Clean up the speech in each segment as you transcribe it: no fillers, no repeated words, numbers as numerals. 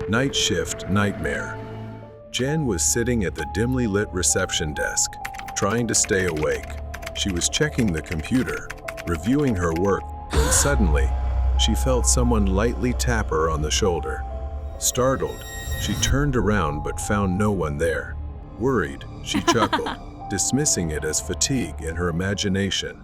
Night shift nightmare. Jen was sitting at the dimly lit reception desk, trying to stay awake. She was checking the computer, reviewing her work, when suddenly, she felt someone lightly tap her on the shoulder. Startled, she turned around but found no one there. Worried, she chuckled, dismissing it as fatigue in her imagination.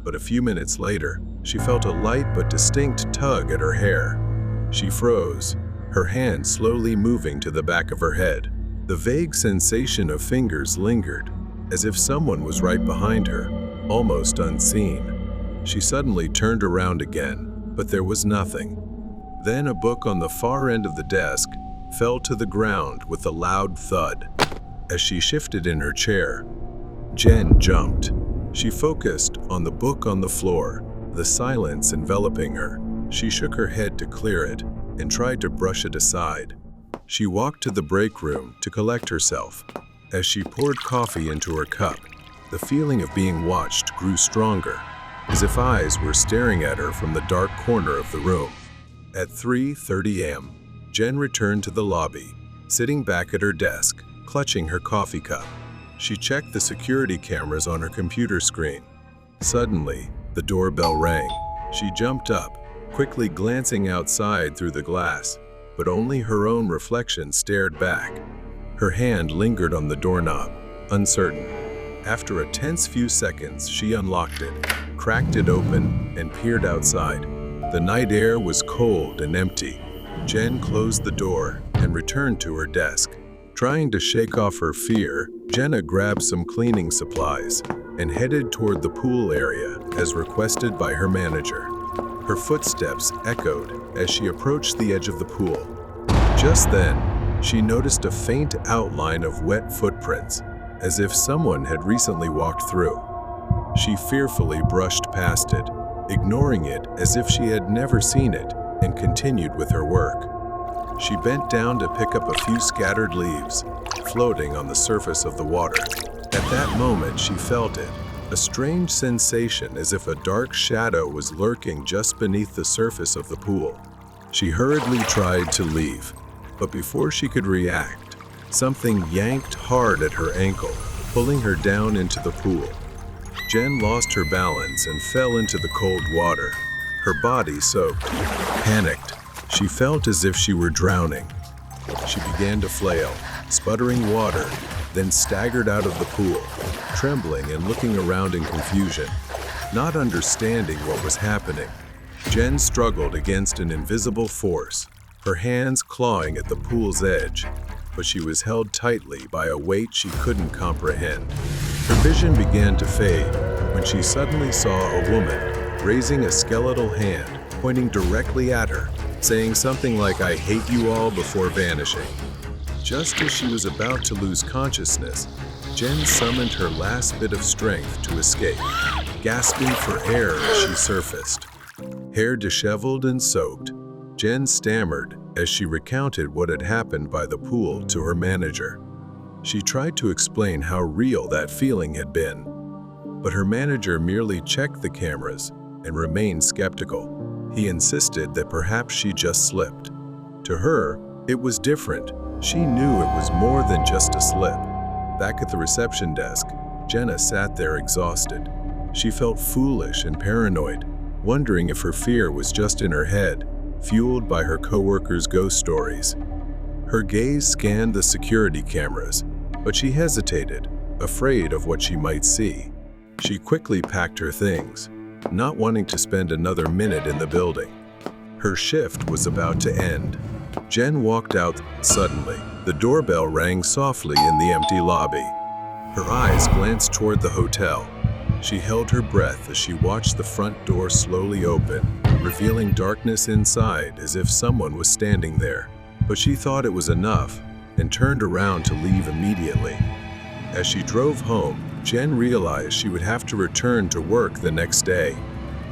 But a few minutes later, she felt a light but distinct tug at her hair. She froze, her hand slowly moving to the back of her head. The vague sensation of fingers lingered, as if someone was right behind her, almost unseen. She suddenly turned around again, but there was nothing. Then a book on the far end of the desk fell to the ground with a loud thud. As she shifted in her chair, Jen jumped. She focused on the book on the floor, the silence enveloping her. She shook her head to clear it and tried to brush it aside. She walked to the break room to collect herself. As she poured coffee into her cup, the feeling of being watched grew stronger, as if eyes were staring at her from the dark corner of the room. At 3:30 a.m., Jen returned to the lobby, sitting back at her desk, clutching her coffee cup. She checked the security cameras on her computer screen. Suddenly, the doorbell rang. She jumped up, quickly glancing outside through the glass, but only her own reflection stared back. Her hand lingered on the doorknob, uncertain. After a tense few seconds, she unlocked it, cracked it open, and peered outside. The night air was cold and empty. Jen closed the door and returned to her desk. Trying to shake off her fear, Jenna grabbed some cleaning supplies and headed toward the pool area as requested by her manager. Her footsteps echoed as she approached the edge of the pool. Just then, she noticed a faint outline of wet footprints, as if someone had recently walked through. She fearfully brushed past it, ignoring it as if she had never seen it, and continued with her work. She bent down to pick up a few scattered leaves, floating on the surface of the water. At that moment, she felt it, a strange sensation as if a dark shadow was lurking just beneath the surface of the pool. She hurriedly tried to leave, but before she could react, something yanked hard at her ankle, pulling her down into the pool. Jen lost her balance and fell into the cold water, her body soaked. Panicked, she felt as if she were drowning. She began to flail, sputtering water, then staggered out of the pool, trembling and looking around in confusion, not understanding what was happening. Jen struggled against an invisible force, her hands clawing at the pool's edge, but she was held tightly by a weight she couldn't comprehend. Her vision began to fade when she suddenly saw a woman raising a skeletal hand, pointing directly at her, saying something like, "I hate you all," before vanishing. Just as she was about to lose consciousness, Jen summoned her last bit of strength to escape, gasping for air as she surfaced. Hair disheveled and soaked, Jen stammered as she recounted what had happened by the pool to her manager. She tried to explain how real that feeling had been, but her manager merely checked the cameras and remained skeptical. He insisted that perhaps she just slipped. To her, it was different. She knew it was more than just a slip. Back at the reception desk, Jenna sat there exhausted. She felt foolish and paranoid, wondering if her fear was just in her head, fueled by her coworkers' ghost stories. Her gaze scanned the security cameras, but she hesitated, afraid of what she might see. She quickly packed her things, not wanting to spend another minute in the building. Her shift was about to end. Jen walked out suddenly. The doorbell rang softly in the empty lobby. Her eyes glanced toward the hotel. She held her breath as she watched the front door slowly open, revealing darkness inside as if someone was standing there. But she thought it was enough and turned around to leave immediately. As she drove home, Jen realized she would have to return to work the next day.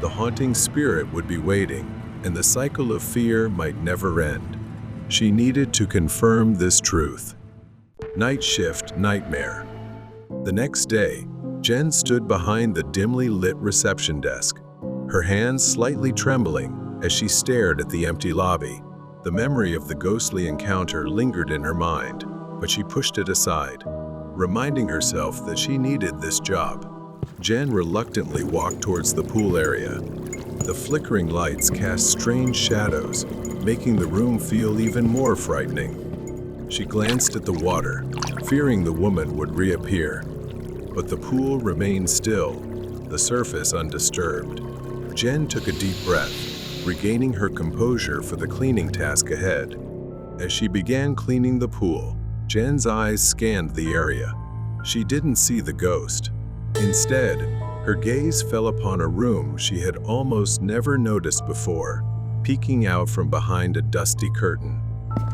The haunting spirit would be waiting, and the cycle of fear might never end. She needed to confirm this truth. Night shift nightmare. The next day, Jen stood behind the dimly lit reception desk, her hands slightly trembling as she stared at the empty lobby. The memory of the ghostly encounter lingered in her mind, but she pushed it aside, reminding herself that she needed this job. Jen reluctantly walked towards the pool area. The flickering lights cast strange shadows, making the room feel even more frightening. She glanced at the water, fearing the woman would reappear. But the pool remained still, the surface undisturbed. Jen took a deep breath, regaining her composure for the cleaning task ahead. As she began cleaning the pool, Jen's eyes scanned the area. She didn't see the ghost. Instead, her gaze fell upon a room she had almost never noticed before, peeking out from behind a dusty curtain.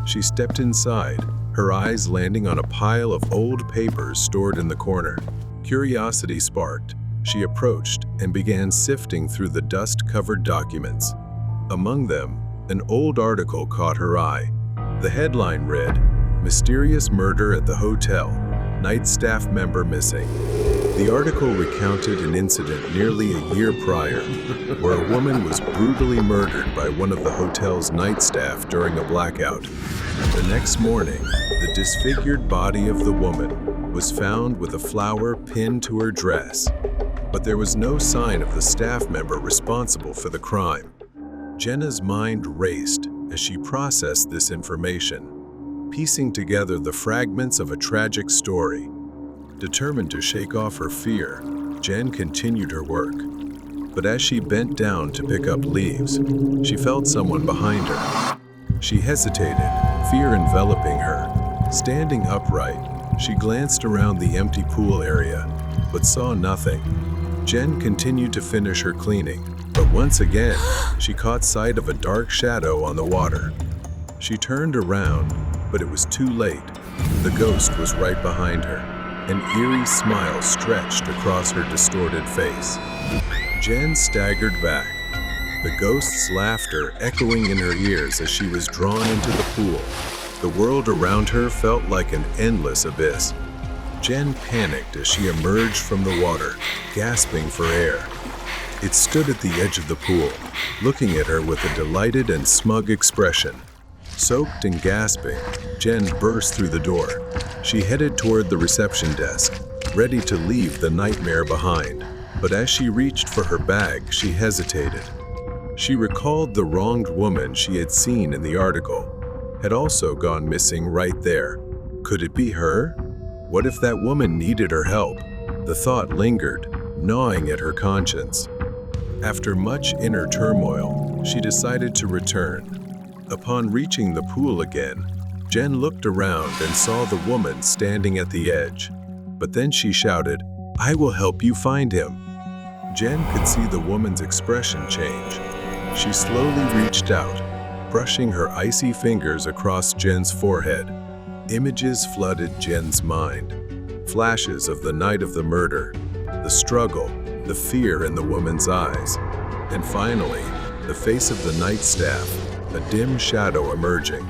She stepped inside, her eyes landing on a pile of old papers stored in the corner. Curiosity sparked. She approached and began sifting through the dust-covered documents. Among them, an old article caught her eye. The headline read, "Mysterious Murder at the Hotel. Night Staff Member Missing." The article recounted an incident nearly a year prior, where a woman was brutally murdered by one of the hotel's night staff during a blackout. The next morning, the disfigured body of the woman was found with a flower pinned to her dress, but there was no sign of the staff member responsible for the crime. Jenna's mind raced as she processed this information, piecing together the fragments of a tragic story. Determined to shake off her fear, Jen continued her work. But as she bent down to pick up leaves, she felt someone behind her. She hesitated, fear enveloping her. Standing upright, she glanced around the empty pool area, but saw nothing. Jen continued to finish her cleaning, but once again, she caught sight of a dark shadow on the water. She turned around, but it was too late. The ghost was right behind her. An eerie smile stretched across her distorted face. Jen staggered back, the ghost's laughter echoing in her ears as she was drawn into the pool. The world around her felt like an endless abyss. Jen panicked as she emerged from the water, gasping for air. It stood at the edge of the pool, looking at her with a delighted and smug expression. Soaked and gasping, Jen burst through the door. She headed toward the reception desk, ready to leave the nightmare behind. But as she reached for her bag, she hesitated. She recalled the wronged woman she had seen in the article had also gone missing right there. Could it be her? What if that woman needed her help? The thought lingered, gnawing at her conscience. After much inner turmoil, she decided to return. Upon reaching the pool again, Jen looked around and saw the woman standing at the edge. But then she shouted, "I will help you find him." Jen could see the woman's expression change. She slowly reached out, brushing her icy fingers across Jen's forehead. Images flooded Jen's mind. Flashes of the night of the murder, the struggle, the fear in the woman's eyes. And finally, the face of the night staff, a dim shadow emerging.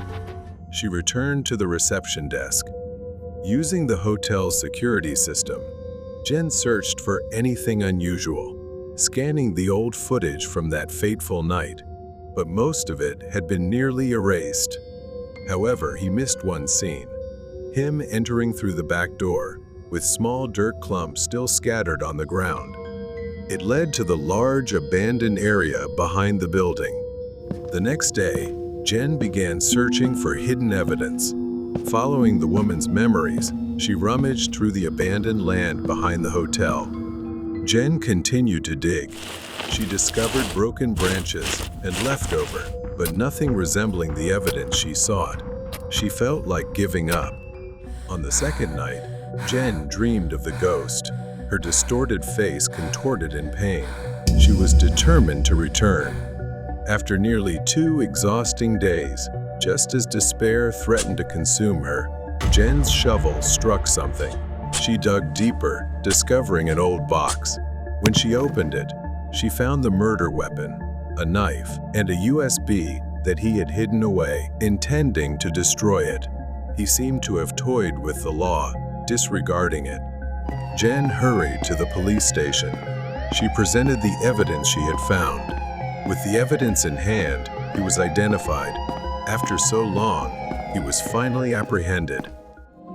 She returned to the reception desk. Using the hotel's security system, Jen searched for anything unusual, scanning the old footage from that fateful night, but most of it had been nearly erased. However, he missed one scene, him entering through the back door, with small dirt clumps still scattered on the ground. It led to the large abandoned area behind the building. The next day, Jen began searching for hidden evidence. Following the woman's memories, she rummaged through the abandoned land behind the hotel. Jen continued to dig. She discovered broken branches and leftover, but nothing resembling the evidence she sought. She felt like giving up. On the second night, Jen dreamed of the ghost, her distorted face contorted in pain. She was determined to return. After nearly 2 exhausting days, just as despair threatened to consume her, Jen's shovel struck something. She dug deeper, discovering an old box. When she opened it, she found the murder weapon, a knife, and a USB that he had hidden away, intending to destroy it. He seemed to have toyed with the law, disregarding it. Jen hurried to the police station. She presented the evidence she had found. With the evidence in hand, he was identified After so long, he was finally apprehended.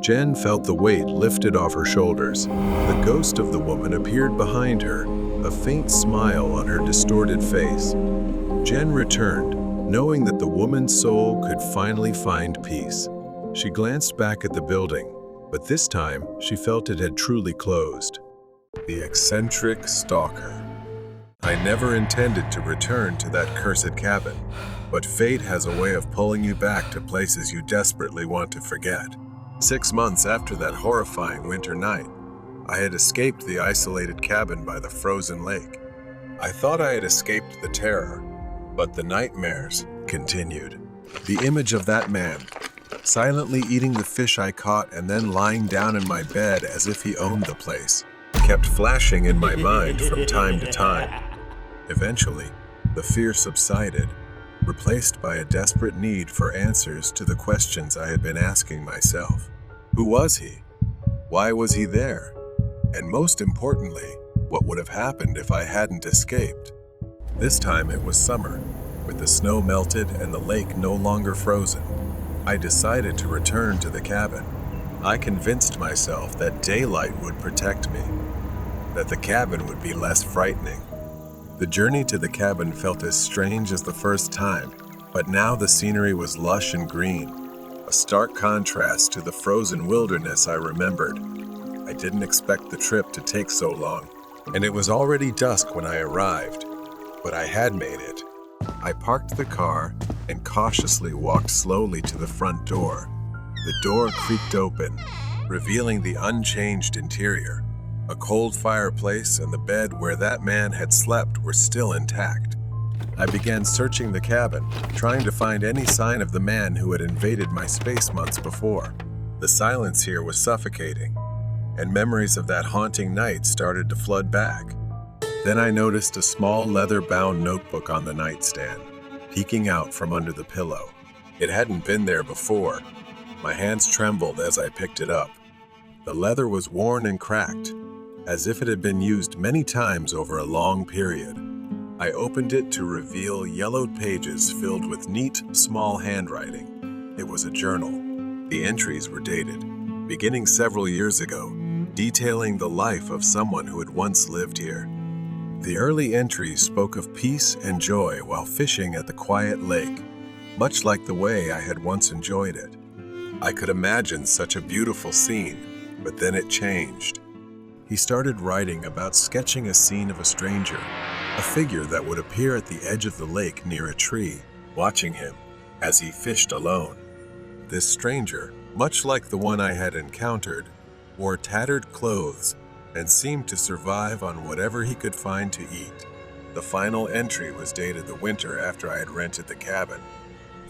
Jen felt the weight lifted off her shoulders. The ghost of the woman appeared behind her, a faint smile on her distorted face. Jen returned, knowing that the woman's soul could finally find peace. She glanced back at the building, but this time she felt it had truly closed. The eccentric stalker. I never intended to return to that cursed cabin, but fate has a way of pulling you back to places you desperately want to forget. 6 months after that horrifying winter night, I had escaped the isolated cabin by the frozen lake. I thought I had escaped the terror, but the nightmares continued. The image of that man, silently eating the fish I caught and then lying down in my bed as if he owned the place, kept flashing in my mind from time to time. Eventually, the fear subsided, replaced by a desperate need for answers to the questions I had been asking myself. Who was he? Why was he there? And most importantly, what would have happened if I hadn't escaped? This time it was summer, with the snow melted and the lake no longer frozen. I decided to return to the cabin. I convinced myself that daylight would protect me, that the cabin would be less frightening. The journey to the cabin felt as strange as the first time, but now the scenery was lush and green, a stark contrast to the frozen wilderness I remembered. I didn't expect the trip to take so long, and it was already dusk when I arrived, but I had made it. I parked the car and cautiously walked slowly to the front door. The door creaked open, revealing the unchanged interior. A cold fireplace and the bed where that man had slept were still intact. I began searching the cabin, trying to find any sign of the man who had invaded my space months before. The silence here was suffocating, and memories of that haunting night started to flood back. Then I noticed a small leather-bound notebook on the nightstand, peeking out from under the pillow. It hadn't been there before. My hands trembled as I picked it up. The leather was worn and cracked, as if it had been used many times over a long period. I opened it to reveal yellowed pages filled with neat, small handwriting. It was a journal. The entries were dated, beginning several years ago, detailing the life of someone who had once lived here. The early entries spoke of peace and joy while fishing at the quiet lake, much like the way I had once enjoyed it. I could imagine such a beautiful scene, but then it changed. He started writing about sketching a scene of a stranger, a figure that would appear at the edge of the lake near a tree, watching him as he fished alone. This stranger, much like the one I had encountered, wore tattered clothes and seemed to survive on whatever he could find to eat. The final entry was dated the winter after I had rented the cabin.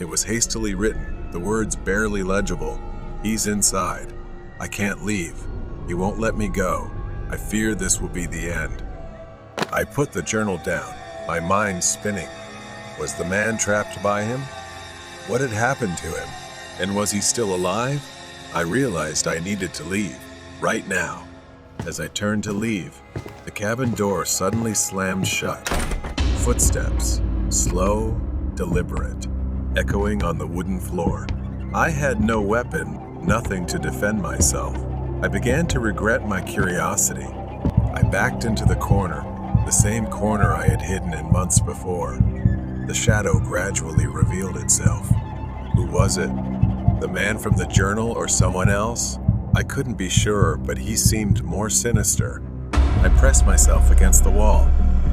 It was hastily written, the words barely legible. "He's inside. I can't leave. He won't let me go. I fear this will be the end." I put the journal down, my mind spinning. Was the man trapped by him? What had happened to him? And was he still alive? I realized I needed to leave, right now. As I turned to leave, the cabin door suddenly slammed shut. Footsteps, slow, deliberate, echoing on the wooden floor. I had no weapon, nothing to defend myself. I began to regret my curiosity. I backed into the corner, the same corner I had hidden in months before. The shadow gradually revealed itself. Who was it? The man from the journal or someone else? I couldn't be sure, but he seemed more sinister. I pressed myself against the wall,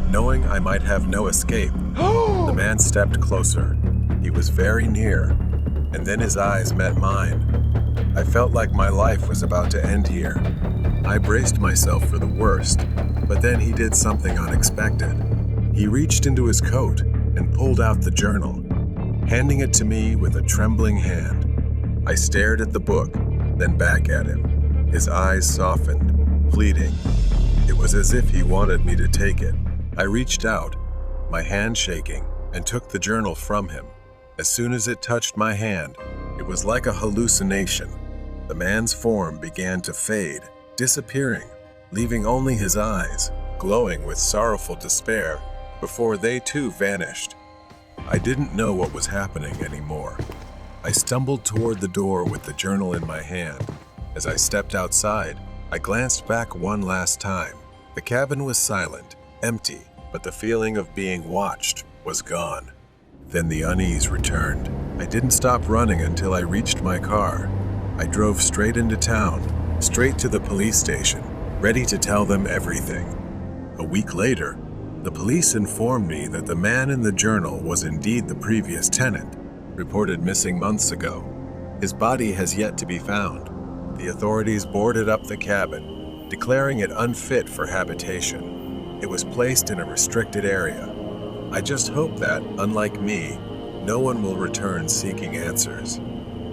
knowing I might have no escape. The man stepped closer. He was very near, and then his eyes met mine. I felt like my life was about to end here. I braced myself for the worst, but then he did something unexpected. He reached into his coat and pulled out the journal, handing it to me with a trembling hand. I stared at the book, then back at him. His eyes softened, pleading. It was as if he wanted me to take it. I reached out, my hand shaking, and took the journal from him. As soon as it touched my hand, it was like a hallucination. The man's form began to fade, disappearing, leaving only his eyes, glowing with sorrowful despair, before they too vanished. I didn't know what was happening anymore. I stumbled toward the door with the journal in my hand. As I stepped outside, I glanced back one last time. The cabin was silent, empty, but the feeling of being watched was gone. Then the unease returned. I didn't stop running until I reached my car. I drove straight into town, straight to the police station, ready to tell them everything. A week later, the police informed me that the man in the journal was indeed the previous tenant, reported missing months ago. His body has yet to be found. The authorities boarded up the cabin, declaring it unfit for habitation. It was placed in a restricted area. I just hope that, unlike me, no one will return seeking answers.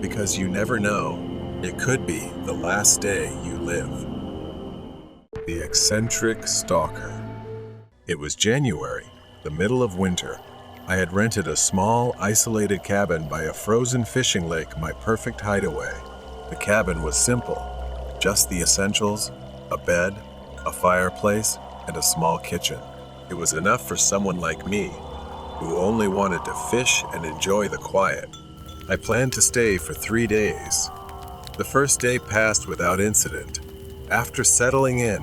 Because you never know, it could be the last day you live. The eccentric stalker. It was January, the middle of winter. I had rented a small, isolated cabin by a frozen fishing lake, my perfect hideaway. The cabin was simple, just the essentials, a bed, a fireplace, and a small kitchen. It was enough for someone like me, who only wanted to fish and enjoy the quiet. I planned to stay for 3 days. The first day passed without incident. After settling in,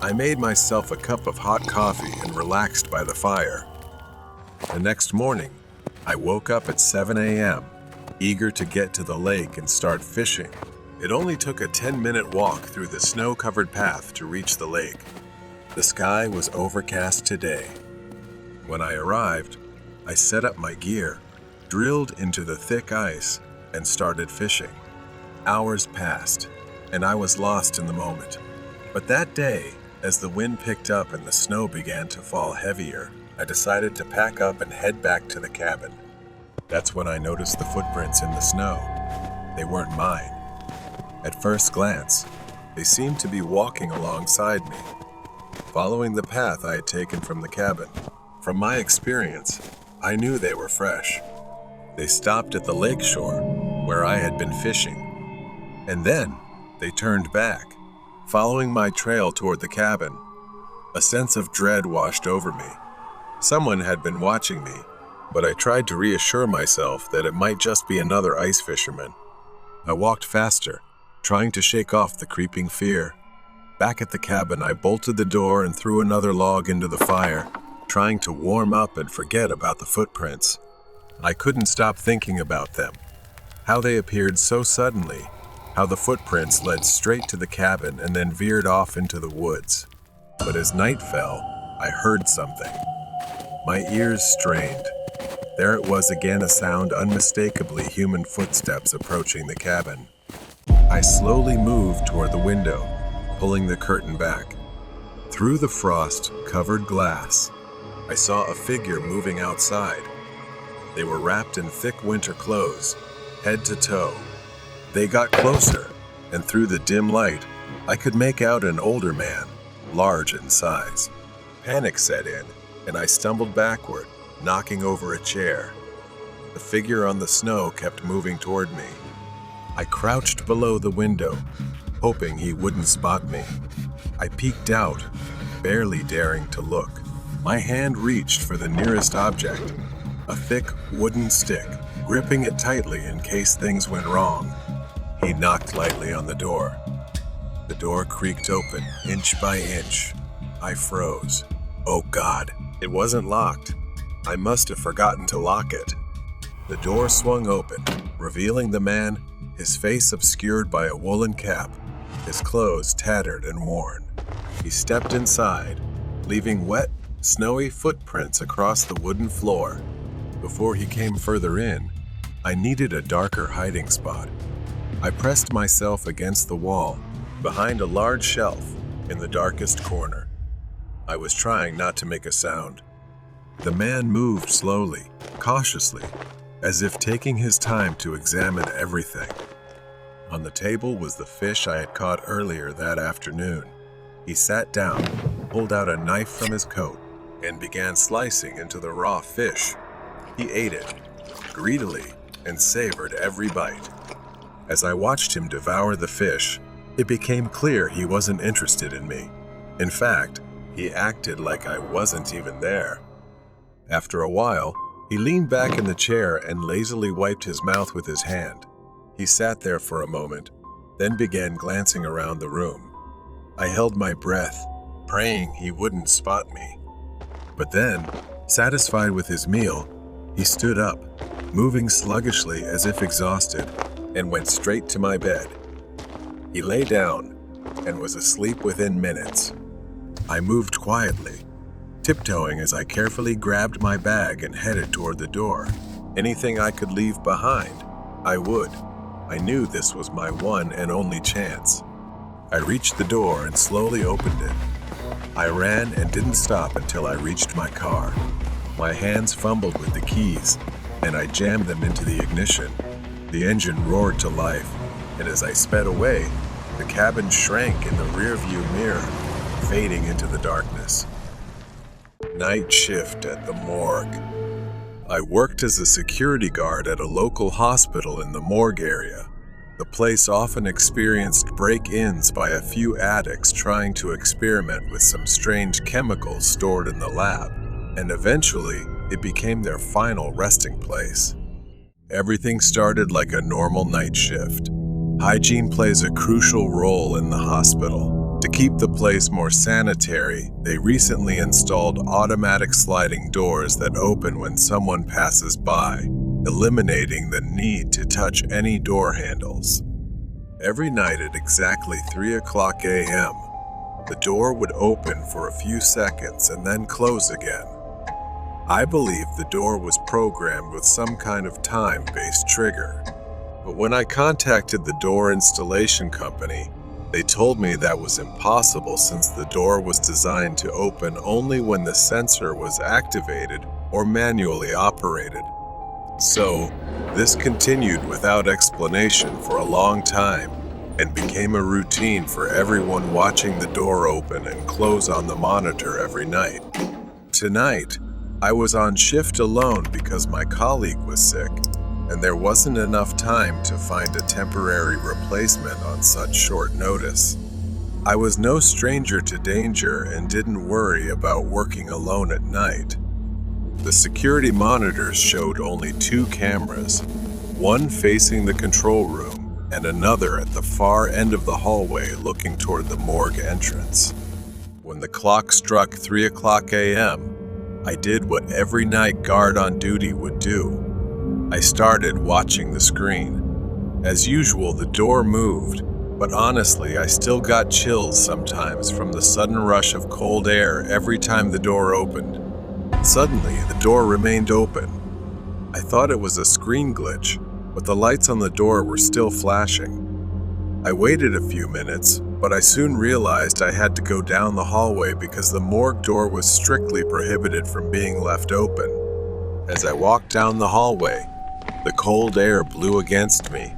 I made myself a cup of hot coffee and relaxed by the fire. The next morning, I woke up at 7 a.m., eager to get to the lake and start fishing. It only took a 10-minute walk through the snow-covered path to reach the lake. The sky was overcast today. When I arrived, I set up my gear, drilled into the thick ice, and started fishing. Hours passed, and I was lost in the moment. But that day, as the wind picked up and the snow began to fall heavier, I decided to pack up and head back to the cabin. That's when I noticed the footprints in the snow. They weren't mine. At first glance, they seemed to be walking alongside me, following the path I had taken from the cabin. From my experience, I knew they were fresh. They stopped at the lake shore, where I had been fishing. And then, they turned back, following my trail toward the cabin. A sense of dread washed over me. Someone had been watching me, but I tried to reassure myself that it might just be another ice fisherman. I walked faster, trying to shake off the creeping fear. Back at the cabin, I bolted the door and threw another log into the fire, trying to warm up and forget about the footprints. I couldn't stop thinking about them, how they appeared so suddenly, how the footprints led straight to the cabin and then veered off into the woods. But as night fell, I heard something. My ears strained. There it was again, a sound unmistakably human footsteps approaching the cabin. I slowly moved toward the window, pulling the curtain back. Through the frost-covered glass, I saw a figure moving outside. They were wrapped in thick winter clothes, head to toe. They got closer, and through the dim light, I could make out an older man, large in size. Panic set in, and I stumbled backward, knocking over a chair. The figure on the snow kept moving toward me. I crouched below the window, hoping he wouldn't spot me. I peeked out, barely daring to look. My hand reached for the nearest object, a thick wooden stick, gripping it tightly in case things went wrong. He knocked lightly on the door. The door creaked open, inch by inch. I froze. Oh God, it wasn't locked. I must have forgotten to lock it. The door swung open, revealing the man, his face obscured by a woolen cap, his clothes tattered and worn. He stepped inside, leaving wet, snowy footprints across the wooden floor. Before he came further in, I needed a darker hiding spot. I pressed myself against the wall, behind a large shelf, in the darkest corner. I was trying not to make a sound. The man moved slowly, cautiously, as if taking his time to examine everything. On the table was the fish I had caught earlier that afternoon. He sat down, pulled out a knife from his coat, and began slicing into the raw fish. He ate it, greedily, and savored every bite. As I watched him devour the fish, it became clear he wasn't interested in me. In fact, he acted like I wasn't even there. After a while, He leaned back in the chair and lazily wiped his mouth with his hand. He sat there for a moment, then began glancing around the room. I held my breath, praying he wouldn't spot me. But then, satisfied with his meal, he stood up, moving sluggishly as if exhausted, and went straight to my bed. He lay down and was asleep within minutes. I moved quietly, tiptoeing as I carefully grabbed my bag and headed toward the door. Anything I could leave behind, I would. I knew this was my one and only chance. I reached the door and slowly opened it. I ran and didn't stop until I reached my car. My hands fumbled with the keys, and I jammed them into the ignition. The engine roared to life, and as I sped away, the cabin shrank in the rearview mirror, fading into the darkness. Night shift at the morgue. I worked as a security guard at a local hospital in the morgue area. The place often experienced break-ins by a few addicts trying to experiment with some strange chemicals stored in the lab, and eventually it became their final resting place. Everything started like a normal night shift. Hygiene plays a crucial role in the hospital. To keep the place more sanitary, they recently installed automatic sliding doors that open when someone passes by, eliminating the need to touch any door handles. Every night at exactly 3:00 a.m., the door would open for a few seconds and then close again. I believe the door was programmed with some kind of time-based trigger. But when I contacted the door installation company, they told me that was impossible since the door was designed to open only when the sensor was activated or manually operated. So, this continued without explanation for a long time and became a routine for everyone watching the door open and close on the monitor every night. Tonight, I was on shift alone because my colleague was sick, and there wasn't enough time to find a temporary replacement on such short notice. I was no stranger to danger and didn't worry about working alone at night. The security monitors showed only 2 cameras, one facing the control room and another at the far end of the hallway looking toward the morgue entrance. When the clock struck 3:00 a.m., I did what every night guard on duty would do. I started watching the screen. As usual, the door moved, but honestly, I still got chills sometimes from the sudden rush of cold air every time the door opened. Suddenly, the door remained open. I thought it was a screen glitch, but the lights on the door were still flashing. I waited a few minutes, but I soon realized I had to go down the hallway because the morgue door was strictly prohibited from being left open. As I walked down the hallway, the cold air blew against me,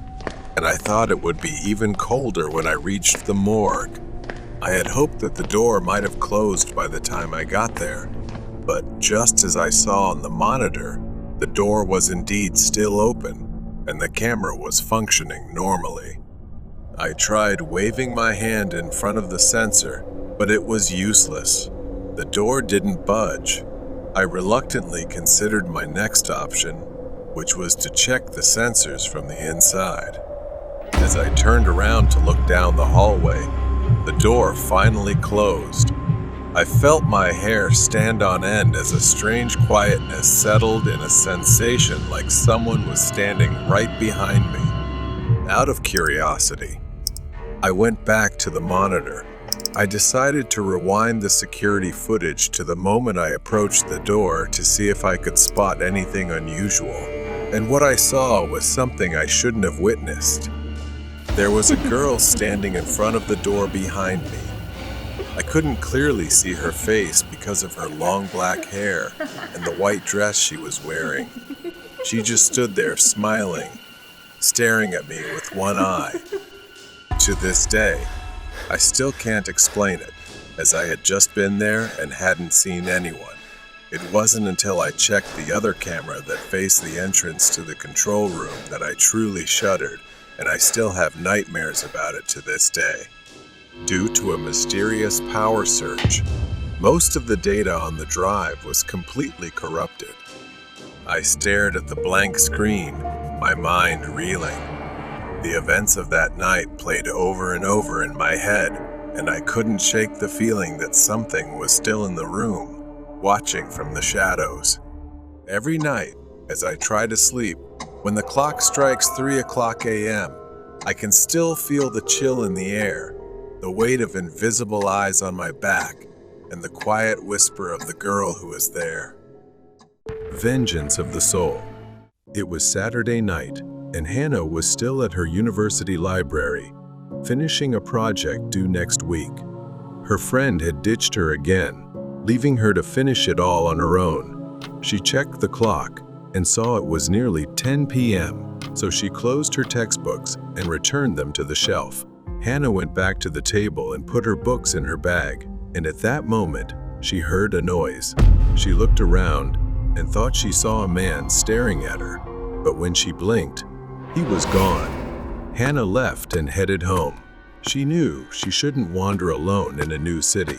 and I thought it would be even colder when I reached the morgue. I had hoped that the door might have closed by the time I got there, but just as I saw on the monitor, the door was indeed still open, and the camera was functioning normally. I tried waving my hand in front of the sensor, but it was useless. The door didn't budge. I reluctantly considered my next option, which was to check the sensors from the inside. As I turned around to look down the hallway, the door finally closed. I felt my hair stand on end as a strange quietness settled in a sensation like someone was standing right behind me. Out of curiosity, I went back to the monitor. I decided to rewind the security footage to the moment I approached the door to see if I could spot anything unusual. And what I saw was something I shouldn't have witnessed. There was a girl standing in front of the door behind me. I couldn't clearly see her face because of her long black hair and the white dress she was wearing. She just stood there smiling, staring at me with one eye. To this day, I still can't explain it, as I had just been there and hadn't seen anyone. It wasn't until I checked the other camera that faced the entrance to the control room that I truly shuddered, and I still have nightmares about it to this day. Due to a mysterious power surge, most of the data on the drive was completely corrupted. I stared at the blank screen, my mind reeling. The events of that night played over and over in my head, and I couldn't shake the feeling that something was still in the room, watching from the shadows. Every night, as I try to sleep, when the clock strikes 3 a.m., I can still feel the chill in the air, the weight of invisible eyes on my back, and the quiet whisper of the girl who was there. Vengeance of the Soul. It was Saturday night, and Hannah was still at her university library, finishing a project due next week. Her friend had ditched her again, leaving her to finish it all on her own. She checked the clock and saw it was nearly 10 p.m., so she closed her textbooks and returned them to the shelf. Hannah went back to the table and put her books in her bag, and at that moment, she heard a noise. She looked around and thought she saw a man staring at her, but when she blinked, he was gone. Hannah left and headed home. She knew she shouldn't wander alone in a new city.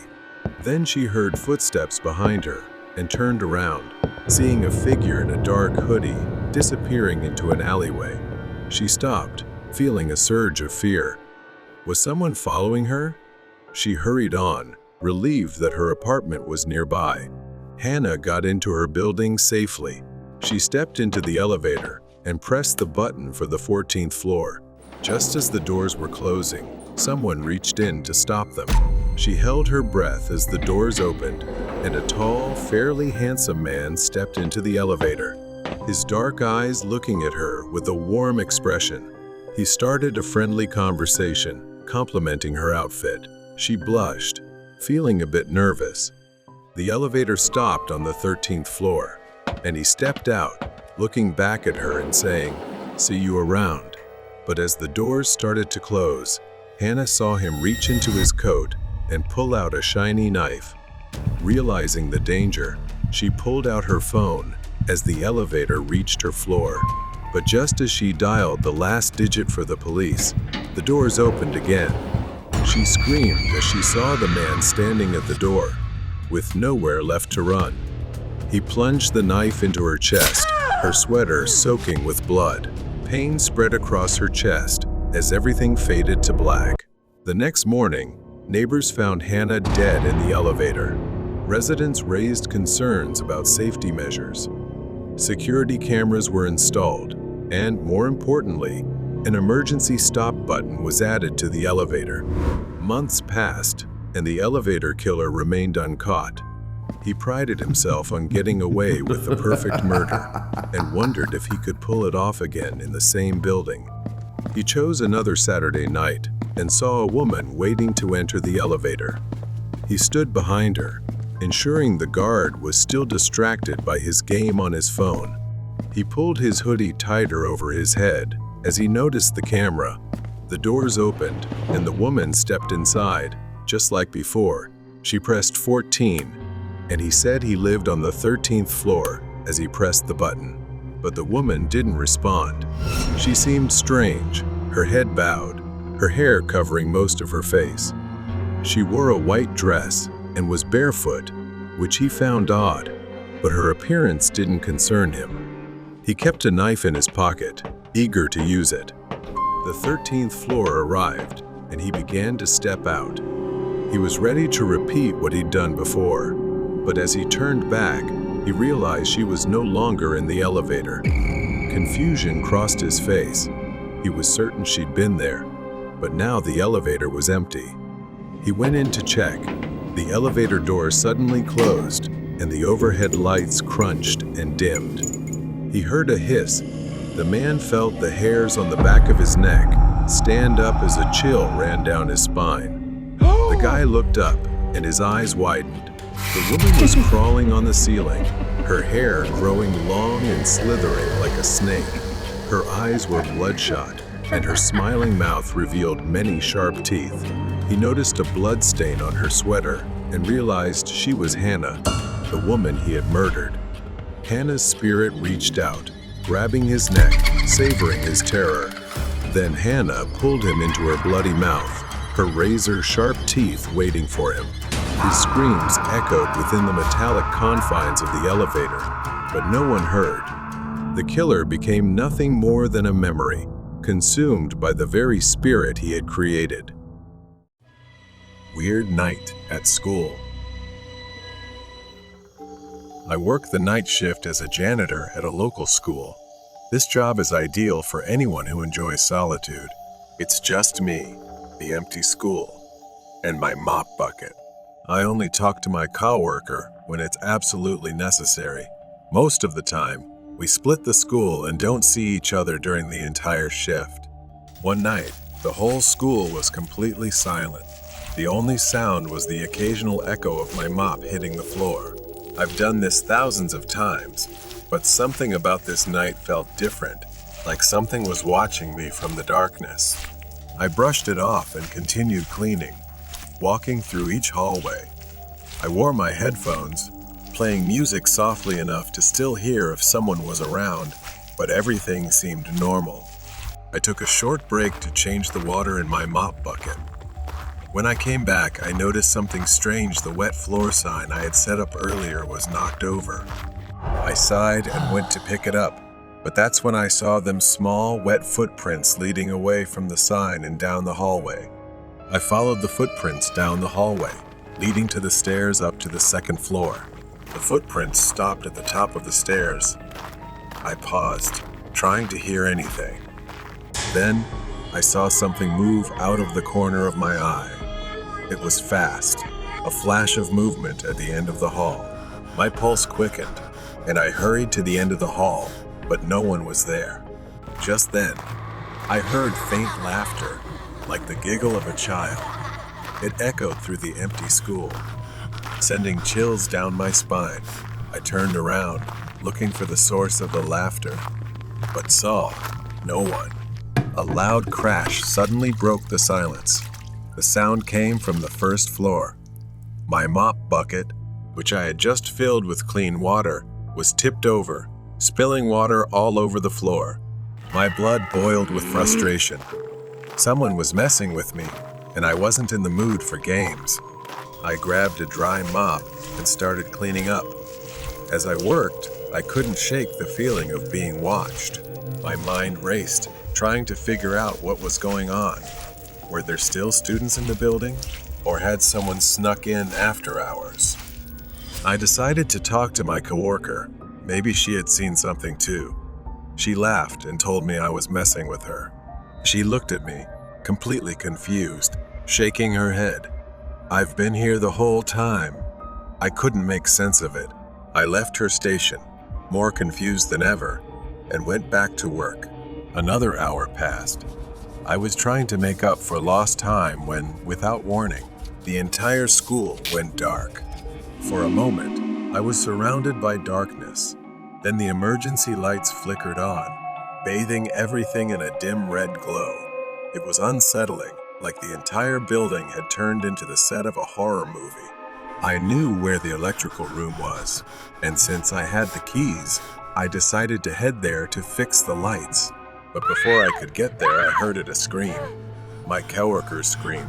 Then she heard footsteps behind her and turned around, seeing a figure in a dark hoodie disappearing into an alleyway. She stopped, feeling a surge of fear. Was someone following her? She hurried on, relieved that her apartment was nearby. Hannah got into her building safely. She stepped into the elevator and pressed the button for the 14th floor. Just as the doors were closing, someone reached in to stop them. She held her breath as the doors opened, and a tall, fairly handsome man stepped into the elevator, his dark eyes looking at her with a warm expression. He started a friendly conversation, complimenting her outfit. She blushed, feeling a bit nervous. The elevator stopped on the 13th floor, and he stepped out, looking back at her and saying, "See you around." But as the doors started to close, Hannah saw him reach into his coat and pull out a shiny knife. Realizing the danger, she pulled out her phone as the elevator reached her floor. But just as she dialed the last digit for the police, the doors opened again. She screamed as she saw the man standing at the door, with nowhere left to run. He plunged the knife into her chest, her sweater soaking with blood. Pain spread across her chest as everything faded to black. The next morning, neighbors found Hannah dead in the elevator. Residents raised concerns about safety measures. Security cameras were installed, and more importantly, an emergency stop button was added to the elevator. Months passed, and the elevator killer remained uncaught. He prided himself on getting away with the perfect murder and wondered if he could pull it off again in the same building. He chose another Saturday night and saw a woman waiting to enter the elevator. He stood behind her, ensuring the guard was still distracted by his game on his phone. He pulled his hoodie tighter over his head as he noticed the camera. The doors opened, and the woman stepped inside. Just like before, she pressed 14, and he said he lived on the 13th floor as he pressed the button. But the woman didn't respond. She seemed strange, her head bowed, her hair covering most of her face. She wore a white dress and was barefoot, which he found odd, but her appearance didn't concern him. He kept a knife in his pocket, eager to use it. The 13th floor arrived, and he began to step out. He was ready to repeat what he'd done before, but as he turned back, he realized she was no longer in the elevator. Confusion crossed his face. He was certain she'd been there, but now the elevator was empty. He went in to check. The elevator door suddenly closed, and the overhead lights crunched and dimmed. He heard a hiss. The man felt the hairs on the back of his neck stand up as a chill ran down his spine. The guy looked up, and his eyes widened. The woman was crawling on the ceiling, her hair growing long and slithering like a snake. Her eyes were bloodshot, and her smiling mouth revealed many sharp teeth. He noticed a blood stain on her sweater and realized she was Hannah, the woman he had murdered. Hannah's spirit reached out, grabbing his neck, savoring his terror. Then Hannah pulled him into her bloody mouth, her razor-sharp teeth waiting for him. His screams echoed within the metallic confines of the elevator. but no one heard. The killer became nothing more than a memory, consumed by the very spirit he had created. Weird night at school. I work the night shift as a janitor at a local school. This job is ideal for anyone who enjoys solitude. It's just me, the empty school, and my mop bucket. I only talk to my coworker when it's absolutely necessary. Most of the time, we split the school and don't see each other during the entire shift. One night, the whole school was completely silent. The only sound was the occasional echo of my mop hitting the floor. I've done this thousands of times, but something about this night felt different, like something was watching me from the darkness. I brushed it off and continued cleaning, walking through each hallway. I wore my headphones, playing music softly enough to still hear if someone was around, but everything seemed normal. I took a short break to change the water in my mop bucket. When I came back, I noticed something strange. The wet floor sign I had set up earlier was knocked over. I sighed and went to pick it up, but that's when I saw them small, wet footprints leading away from the sign and down the hallway. I followed the footprints down the hallway, leading to the stairs up to the second floor. The footprints stopped at the top of the stairs. I paused, trying to hear anything. Then, I saw something move out of the corner of my eye. It was fast, a flash of movement at the end of the hall. My pulse quickened, and I hurried to the end of the hall, but no one was there. Just then, I heard faint laughter, like the giggle of a child. It echoed through the empty school, sending chills down my spine. I turned around, looking for the source of the laughter, but saw no one. A loud crash suddenly broke the silence. The sound came from the first floor. My mop bucket, which I had just filled with clean water, was tipped over, spilling water all over the floor. My blood boiled with frustration. Someone was messing with me, and I wasn't in the mood for games. I grabbed a dry mop and started cleaning up. As I worked, I couldn't shake the feeling of being watched. My mind raced, trying to figure out what was going on. Were there still students in the building, or had someone snuck in after hours? I decided to talk to my coworker. Maybe she had seen something too. She laughed and told me I was messing with her. She looked at me, completely confused, shaking her head. I've been here the whole time. I couldn't make sense of it. I left her station, more confused than ever, and went back to work. Another hour passed. I was trying to make up for lost time when, without warning, the entire school went dark. For a moment, I was surrounded by darkness. Then the emergency lights flickered on, bathing everything in a dim red glow. It was unsettling, like the entire building had turned into the set of a horror movie. I knew where the electrical room was, and since I had the keys, I decided to head there to fix the lights. But before I could get there, I heard a scream. My coworker's scream,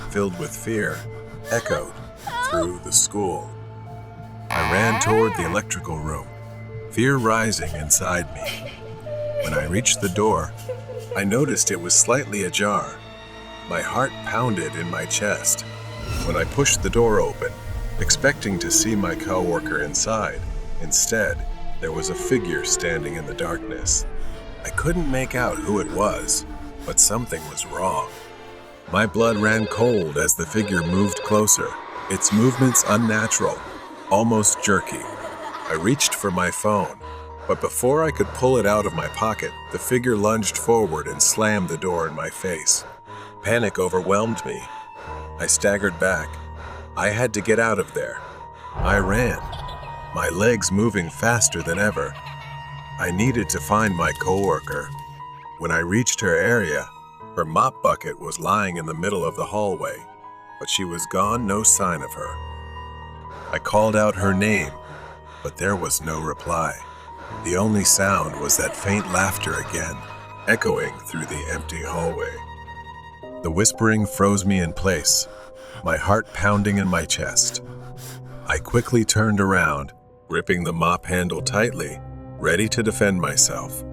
filled with fear, echoed through the school. I ran toward the electrical room, fear rising inside me. When I reached the door, I noticed it was slightly ajar. My heart pounded in my chest. When I pushed the door open, expecting to see my coworker inside, instead, there was a figure standing in the darkness. I couldn't make out who it was, but something was wrong. My blood ran cold as the figure moved closer, its movements unnatural, almost jerky. I reached for my phone, but before I could pull it out of my pocket, the figure lunged forward and slammed the door in my face. Panic overwhelmed me. I staggered back. I had to get out of there. I ran, my legs moving faster than ever. I needed to find my coworker. When I reached her area, her mop bucket was lying in the middle of the hallway, but she was gone, no sign of her. I called out her name, but there was no reply. The only sound was that faint laughter again, echoing through the empty hallway. The whispering froze me in place, my heart pounding in my chest. I quickly turned around, gripping the mop handle tightly, ready to defend myself.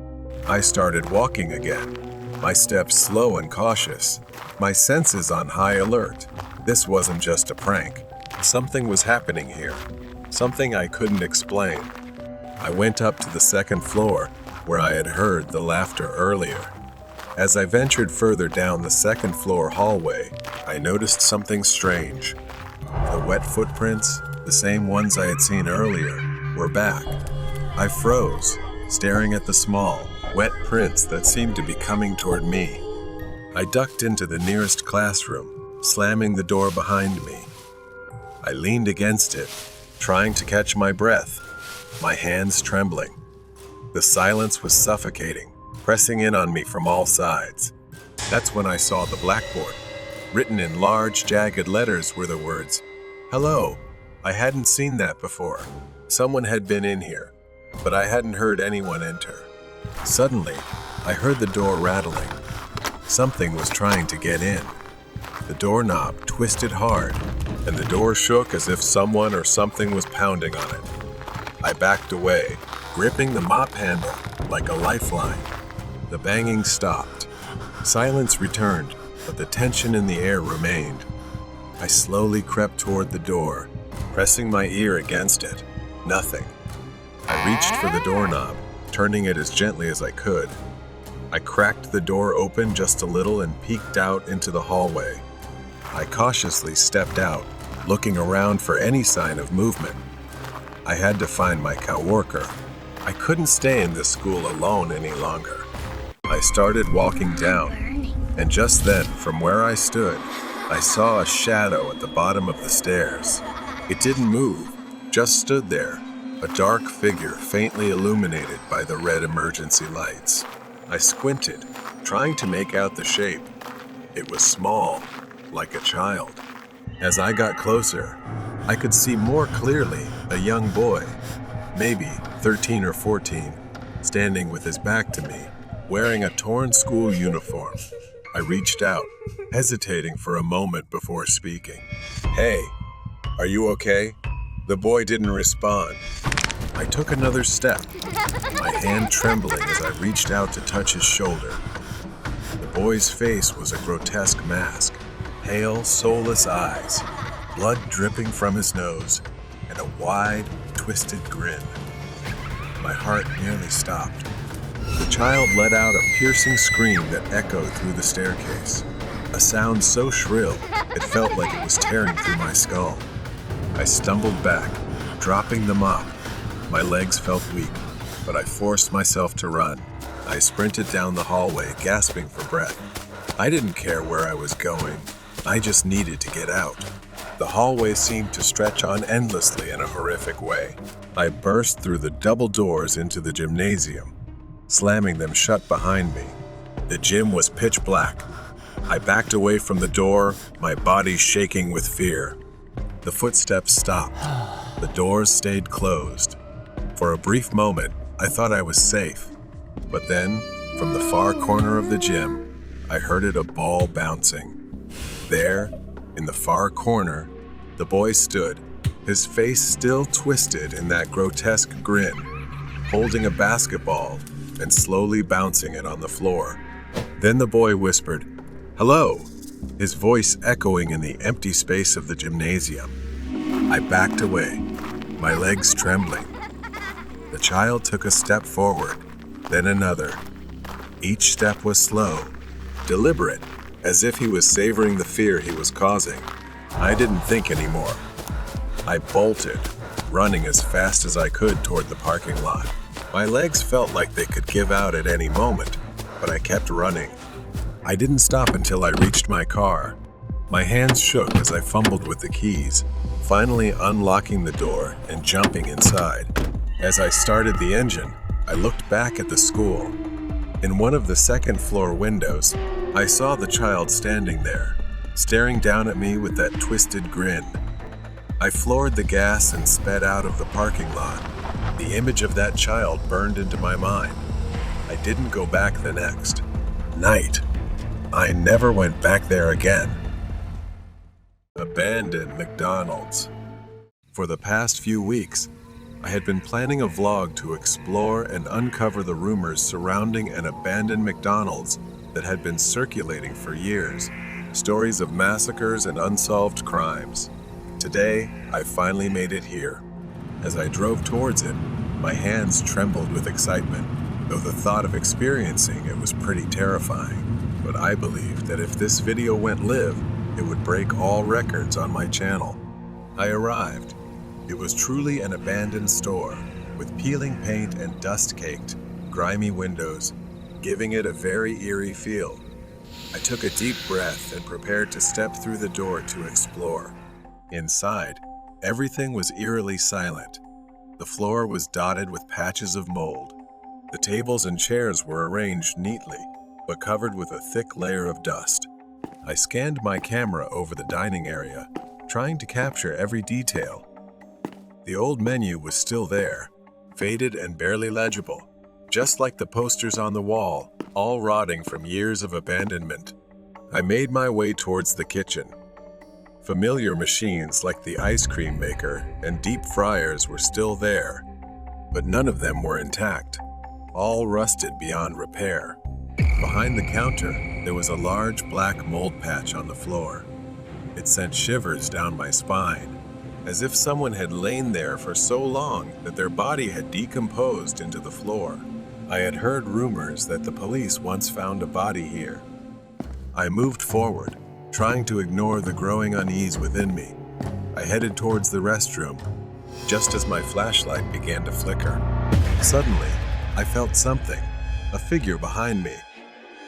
I started walking again, my steps slow and cautious, my senses on high alert. This wasn't just a prank. Something was happening here, something I couldn't explain. I went up to the second floor, where I had heard the laughter earlier. As I ventured further down the second floor hallway, I noticed something strange. The wet footprints, the same ones I had seen earlier, were back. I froze, staring at the small, wet prints that seemed to be coming toward me. I ducked into the nearest classroom, slamming the door behind me. I leaned against it, trying to catch my breath, my hands trembling. The silence was suffocating, pressing in on me from all sides. That's when I saw the blackboard. Written in large, jagged letters were the words, "Hello." I hadn't seen that before. Someone had been in here, but I hadn't heard anyone enter. Suddenly, I heard the door rattling. Something was trying to get in. The doorknob twisted hard, and the door shook as if someone or something was pounding on it. I backed away, gripping the mop handle like a lifeline. The banging stopped. Silence returned, but the tension in the air remained. I slowly crept toward the door, pressing my ear against it. Nothing. I reached for the doorknob, turning it as gently as I could. I cracked the door open just a little and peeked out into the hallway. I cautiously stepped out, looking around for any sign of movement. I had to find my coworker. I couldn't stay in this school alone any longer. I started walking down, and just then, from where I stood, I saw a shadow at the bottom of the stairs. It didn't move, just stood there, a dark figure faintly illuminated by the red emergency lights. I squinted, trying to make out the shape. It was small, like a child. As I got closer, I could see more clearly a young boy, maybe 13 or 14, standing with his back to me, wearing a torn school uniform. I reached out, hesitating for a moment before speaking. "Hey, are you okay?" The boy didn't respond. I took another step, my hand trembling as I reached out to touch his shoulder. The boy's face was a grotesque mask, pale, soulless eyes, blood dripping from his nose, and a wide, twisted grin. My heart nearly stopped. The child let out a piercing scream that echoed through the staircase, a sound so shrill it felt like it was tearing through my skull. I stumbled back, dropping the mop. My legs felt weak, but I forced myself to run. I sprinted down the hallway, gasping for breath. I didn't care where I was going. I just needed to get out. The hallway seemed to stretch on endlessly in a horrific way. I burst through the double doors into the gymnasium, slamming them shut behind me. The gym was pitch black. I backed away from the door, my body shaking with fear. The footsteps stopped. The doors stayed closed. For a brief moment, I thought I was safe. But then, from the far corner of the gym, I heard a ball bouncing. There, in the far corner, the boy stood, his face still twisted in that grotesque grin, holding a basketball and slowly bouncing it on the floor. Then the boy whispered, "Hello," his voice echoing in the empty space of the gymnasium. I backed away, my legs trembling. The child took a step forward, then another. Each step was slow, deliberate, as if he was savoring the fear he was causing. I didn't think anymore. I bolted, running as fast as I could toward the parking lot. My legs felt like they could give out at any moment, but I kept running. I didn't stop until I reached my car. My hands shook as I fumbled with the keys, finally unlocking the door and jumping inside. As I started the engine, I looked back at the school. In one of the second-floor windows, I saw the child standing there, staring down at me with that twisted grin. I floored the gas and sped out of the parking lot. The image of that child burned into my mind. I didn't go back the next night. I never went back there again. Abandoned McDonald's. For the past few weeks, I had been planning a vlog to explore and uncover the rumors surrounding an abandoned McDonald's that had been circulating for years, stories of massacres and unsolved crimes. Today, I finally made it here. As I drove towards it, my hands trembled with excitement, though the thought of experiencing it was pretty terrifying. But I believed that if this video went live, it would break all records on my channel. I arrived. It was truly an abandoned store, with peeling paint and dust-caked, grimy windows, giving it a very eerie feel. I took a deep breath and prepared to step through the door to explore. Inside, everything was eerily silent. The floor was dotted with patches of mold. The tables and chairs were arranged neatly, but covered with a thick layer of dust. I scanned my camera over the dining area, trying to capture every detail. The old menu was still there, faded and barely legible, just like the posters on the wall, all rotting from years of abandonment. I made my way towards the kitchen. Familiar machines like the ice cream maker and deep fryers were still there, but none of them were intact, all rusted beyond repair. Behind the counter, there was a large black mold patch on the floor. It sent shivers down my spine, as if someone had lain there for so long that their body had decomposed into the floor. I had heard rumors that the police once found a body here. I moved forward, trying to ignore the growing unease within me. I headed towards the restroom, just as my flashlight began to flicker. Suddenly, I felt something, a figure behind me.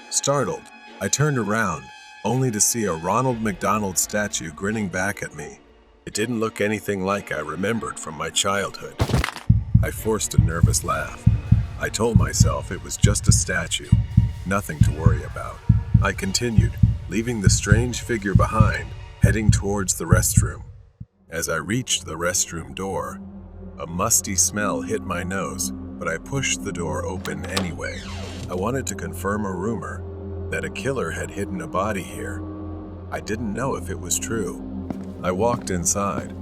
Startled, I turned around, only to see a Ronald McDonald statue grinning back at me. It didn't look anything like I remembered from my childhood. I forced a nervous laugh. I told myself it was just a statue, nothing to worry about. I continued, leaving the strange figure behind, heading towards the restroom. As I reached the restroom door, a musty smell hit my nose, but I pushed the door open anyway. I wanted to confirm a rumor that a killer had hidden a body here. I didn't know if it was true. I walked inside.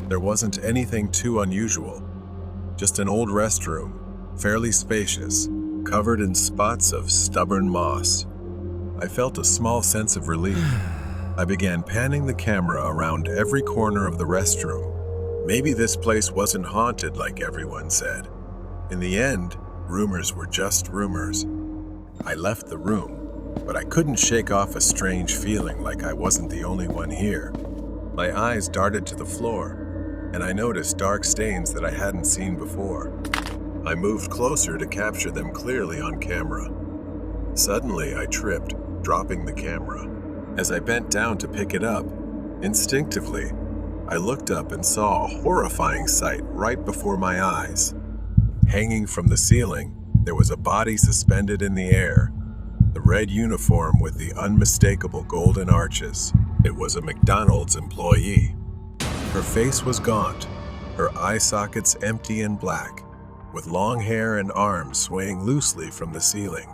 There wasn't anything too unusual, just an old restroom, fairly spacious, covered in spots of stubborn moss. I felt a small sense of relief. I began panning the camera around every corner of the restroom. Maybe this place wasn't haunted like everyone said. In the end, rumors were just rumors. I left the room, but I couldn't shake off a strange feeling like I wasn't the only one here. My eyes darted to the floor, and I noticed dark stains that I hadn't seen before. I moved closer to capture them clearly on camera. Suddenly, I tripped, dropping the camera. As I bent down to pick it up, instinctively, I looked up and saw a horrifying sight right before my eyes. Hanging from the ceiling, there was a body suspended in the air, the red uniform with the unmistakable golden arches. It was a McDonald's employee. Her face was gaunt, her eye sockets empty and black, with long hair and arms swaying loosely from the ceiling.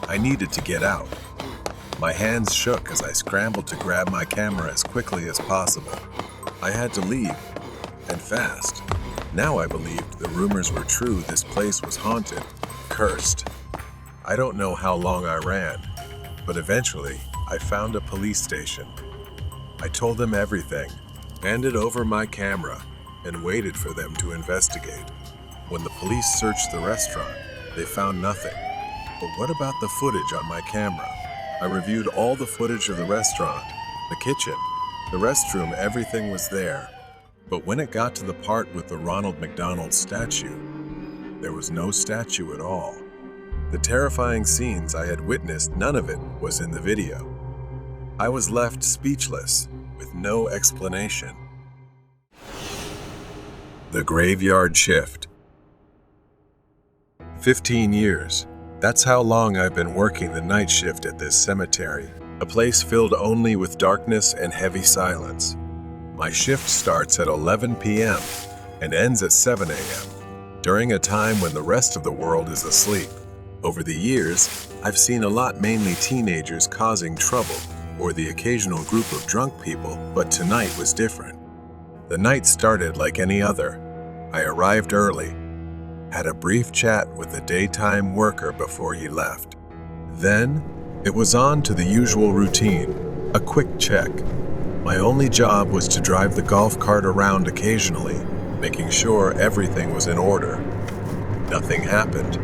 I needed to get out. My hands shook as I scrambled to grab my camera as quickly as possible. I had to leave, and fast. Now I believed the rumors were true. This place was haunted, cursed. I don't know how long I ran, but eventually I found a police station. I told them everything, handed over my camera, and waited for them to investigate. When the police searched the restaurant, they found nothing. But what about the footage on my camera? I reviewed all the footage of the restaurant, the kitchen, the restroom, everything was there. But when it got to the part with the Ronald McDonald statue, there was no statue at all. The terrifying scenes I had witnessed, none of it was in the video. I was left speechless, with no explanation. The Graveyard Shift. 15 years. That's how long I've been working the night shift at this cemetery, a place filled only with darkness and heavy silence. My shift starts at 11 p.m. and ends at 7 a.m., during a time when the rest of the world is asleep. Over the years, I've seen a lot, mainly teenagers causing trouble, or the occasional group of drunk people, but tonight was different. The night started like any other. I arrived early, had a brief chat with the daytime worker before he left. Then, it was on to the usual routine, a quick check. My only job was to drive the golf cart around occasionally, making sure everything was in order. Nothing happened,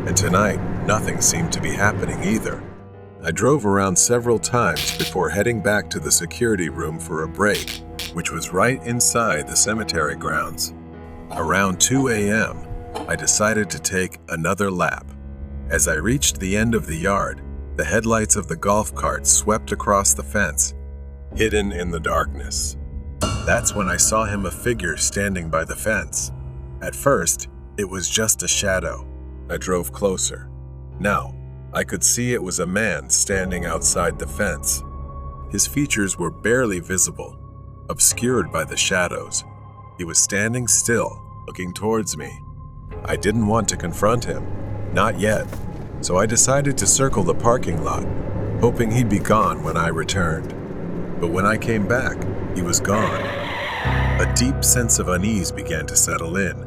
and tonight, nothing seemed to be happening either. I drove around several times before heading back to the security room for a break, which was right inside the cemetery grounds. Around 2 a.m., I decided to take another lap. As I reached the end of the yard, the headlights of the golf cart swept across the fence, hidden in the darkness. That's when I saw him, a figure standing by the fence. At first, it was just a shadow. I drove closer. Now, I could see it was a man standing outside the fence. His features were barely visible, obscured by the shadows. He was standing still, looking towards me. I didn't want to confront him, not yet, so I decided to circle the parking lot, hoping he'd be gone when I returned. But when I came back, he was gone. A deep sense of unease began to settle in.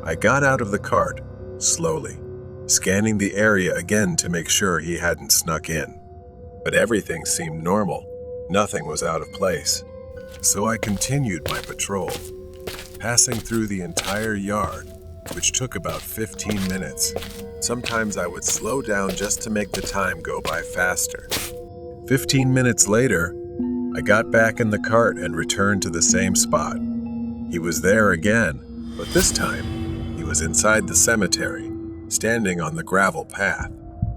I got out of the cart, slowly, scanning the area again to make sure he hadn't snuck in. But everything seemed normal. Nothing was out of place. So I continued my patrol, passing through the entire yard, which took about 15 minutes. Sometimes I would slow down just to make the time go by faster. 15 minutes later, I got back in the cart and returned to the same spot. He was there again, but this time, he was inside the cemetery, standing on the gravel path.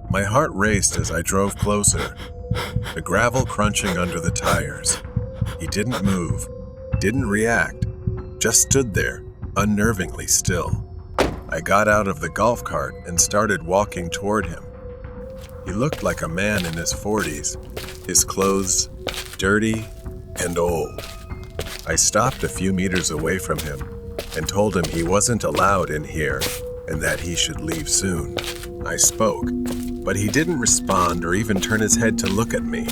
My heart raced as I drove closer, the gravel crunching under the tires. He didn't move, didn't react, just stood there, unnervingly still. I got out of the golf cart and started walking toward him. He looked like a man in his 40s, his clothes dirty and old. I stopped a few meters away from him and told him he wasn't allowed in here and that he should leave soon. I spoke, but he didn't respond or even turn his head to look at me.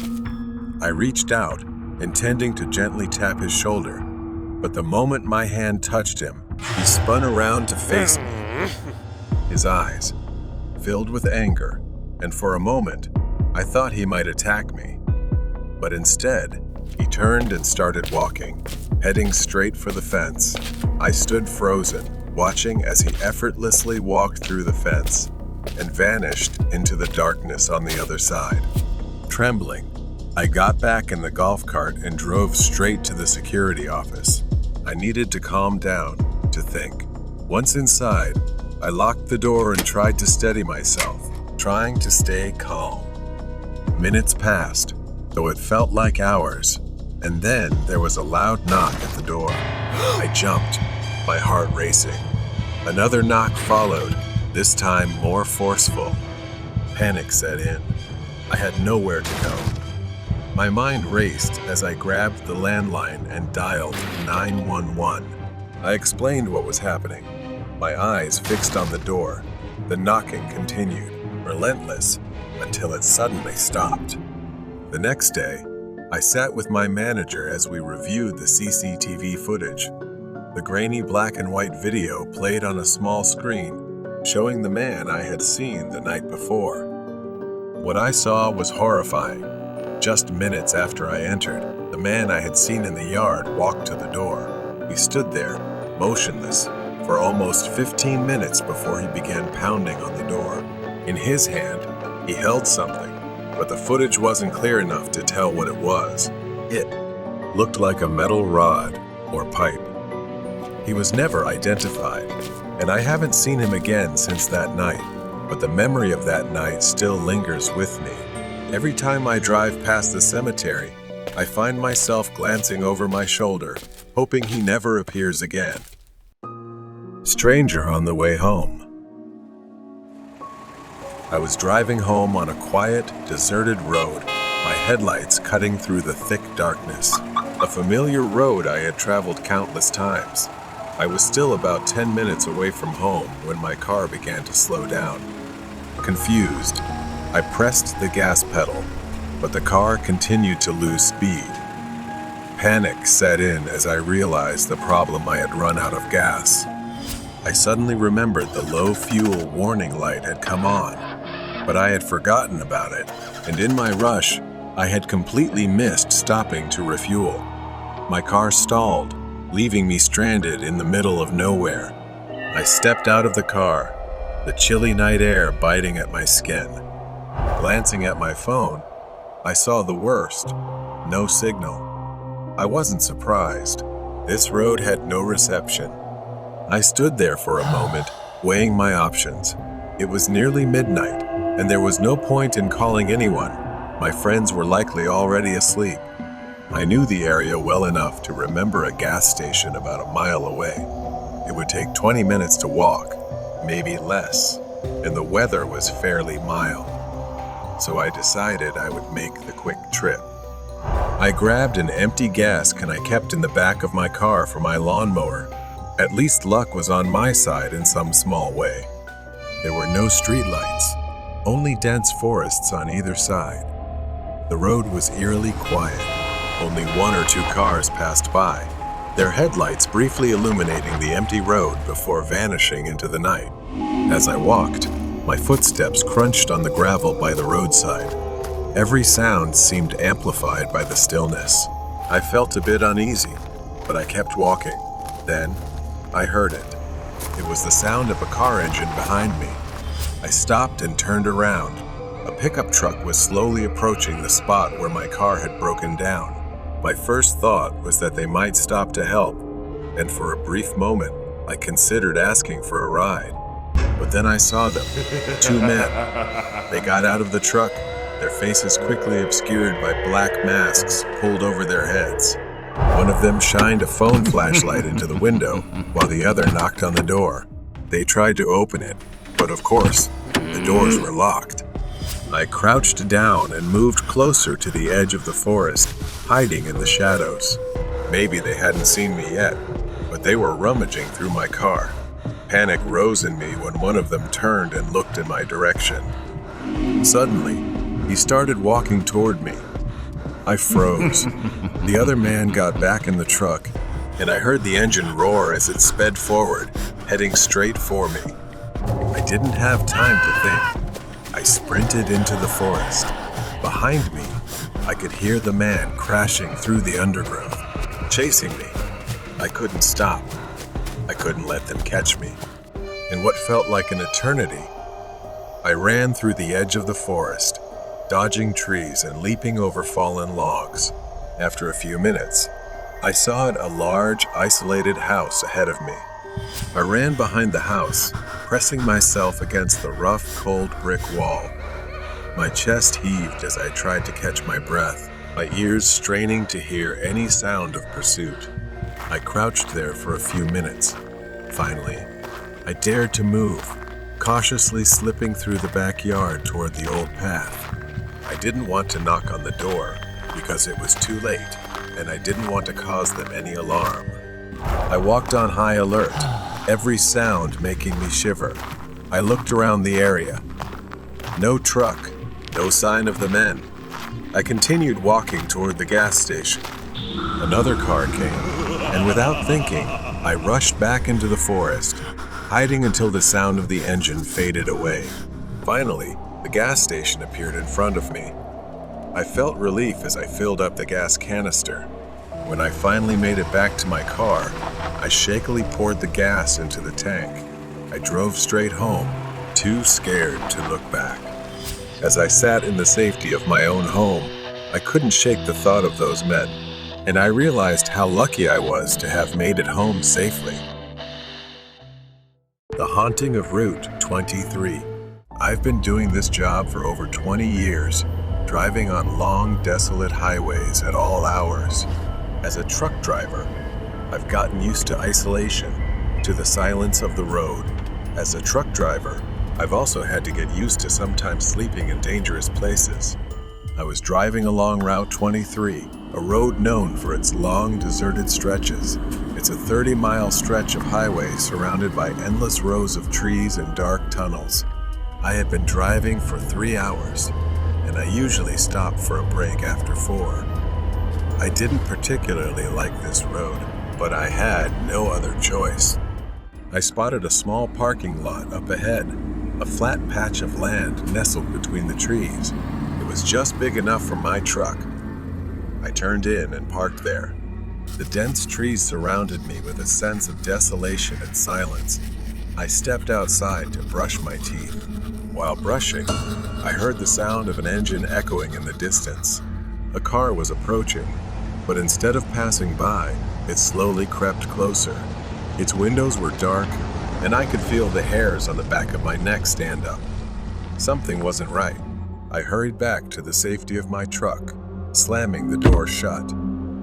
I reached out, intending to gently tap his shoulder, but the moment my hand touched him, he spun around to face me. His eyes filled with anger, and for a moment, I thought he might attack me. But instead, he turned and started walking, heading straight for the fence. I stood frozen, watching as he effortlessly walked through the fence and vanished into the darkness on the other side. Trembling, I got back in the golf cart and drove straight to the security office. I needed to calm down, to think. Once inside, I locked the door and tried to steady myself, trying to stay calm. Minutes passed, though it felt like hours, and then there was a loud knock at the door. I jumped, my heart racing. Another knock followed, this time more forceful. Panic set in. I had nowhere to go. My mind raced as I grabbed the landline and dialed 911. I explained what was happening, my eyes fixed on the door. The knocking continued, relentless, until it suddenly stopped. The next day, I sat with my manager as we reviewed the CCTV footage. The grainy black and white video played on a small screen, showing the man I had seen the night before. What I saw was horrifying. Just minutes after I entered, the man I had seen in the yard walked to the door. He stood there, motionless, for almost 15 minutes before he began pounding on the door. In his hand, he held something, but the footage wasn't clear enough to tell what it was. It looked like a metal rod or pipe. He was never identified, and I haven't seen him again since that night, but the memory of that night still lingers with me. Every time I drive past the cemetery, I find myself glancing over my shoulder, hoping he never appears again. Stranger on the way home. I was driving home on a quiet, deserted road, my headlights cutting through the thick darkness. A familiar road I had traveled countless times. I was still about 10 minutes away from home when my car began to slow down. Confused, I pressed the gas pedal, but the car continued to lose speed. Panic set in as I realized the problem I had run out of gas. I suddenly remembered the low fuel warning light had come on, but I had forgotten about it, and in my rush, I had completely missed stopping to refuel. My car stalled, leaving me stranded in the middle of nowhere. I stepped out of the car, the chilly night air biting at my skin. Glancing at my phone, I saw the worst: no signal. I wasn't surprised. This road had no reception. I stood there for a moment, weighing my options. It was nearly midnight, and there was no point in calling anyone. My friends were likely already asleep. I knew the area well enough to remember a gas station about a mile away. It would take 20 minutes to walk, maybe less, and the weather was fairly mild. So I decided I would make the quick trip. I grabbed an empty gas can I kept in the back of my car for my lawnmower. At least luck was on my side in some small way. There were no streetlights, only dense forests on either side. The road was eerily quiet. Only one or two cars passed by, their headlights briefly illuminating the empty road before vanishing into the night. As I walked, my footsteps crunched on the gravel by the roadside. Every sound seemed amplified by the stillness. I felt a bit uneasy, but I kept walking. Then, I heard it. It was the sound of a car engine behind me. I stopped and turned around. A pickup truck was slowly approaching the spot where my car had broken down. My first thought was that they might stop to help, and for a brief moment, I considered asking for a ride. But then I saw them, two men. They got out of the truck, their faces quickly obscured by black masks pulled over their heads. One of them shined a phone flashlight into the window, while the other knocked on the door. They tried to open it, but of course, the doors were locked. I crouched down and moved closer to the edge of the forest, hiding in the shadows. Maybe they hadn't seen me yet, but they were rummaging through my car. Panic rose in me when one of them turned and looked in my direction. Suddenly, he started walking toward me. I froze. The other man got back in the truck, and I heard the engine roar as it sped forward, heading straight for me. I didn't have time to think. I sprinted into the forest. Behind me, I could hear the man crashing through the undergrowth, chasing me. I couldn't stop. I couldn't let them catch me. In what felt like an eternity, I ran through the edge of the forest, dodging trees and leaping over fallen logs. After a few minutes, I saw a large, isolated house ahead of me. I ran behind the house, pressing myself against the rough, cold brick wall. My chest heaved as I tried to catch my breath, my ears straining to hear any sound of pursuit. I crouched there for a few minutes. Finally, I dared to move, cautiously slipping through the backyard toward the old path. I didn't want to knock on the door because it was too late, and I didn't want to cause them any alarm. I walked on high alert, every sound making me shiver. I looked around the area. No truck, no sign of the men. I continued walking toward the gas station. Another car came, and without thinking, I rushed back into the forest, hiding until the sound of the engine faded away. Finally, the gas station appeared in front of me. I felt relief as I filled up the gas canister. When I finally made it back to my car, I shakily poured the gas into the tank. I drove straight home, too scared to look back. As I sat in the safety of my own home, I couldn't shake the thought of those men, and I realized how lucky I was to have made it home safely. The Haunting of Route 23. I've been doing this job for over 20 years, driving on long, desolate highways at all hours. As a truck driver, I've gotten used to isolation, to the silence of the road. As a truck driver, I've also had to get used to sometimes sleeping in dangerous places. I was driving along Route 23, a road known for its long, deserted stretches. It's a 30-mile stretch of highway surrounded by endless rows of trees and dark tunnels. I had been driving for 3 hours, and I usually stop for a break after 4. I didn't particularly like this road, but I had no other choice. I spotted a small parking lot up ahead, a flat patch of land nestled between the trees. It was just big enough for my truck. I turned in and parked there. The dense trees surrounded me with a sense of desolation and silence. I stepped outside to brush my teeth. While brushing, I heard the sound of an engine echoing in the distance. A car was approaching, but instead of passing by, it slowly crept closer. Its windows were dark, and I could feel the hairs on the back of my neck stand up. Something wasn't right. I hurried back to the safety of my truck, slamming the door shut.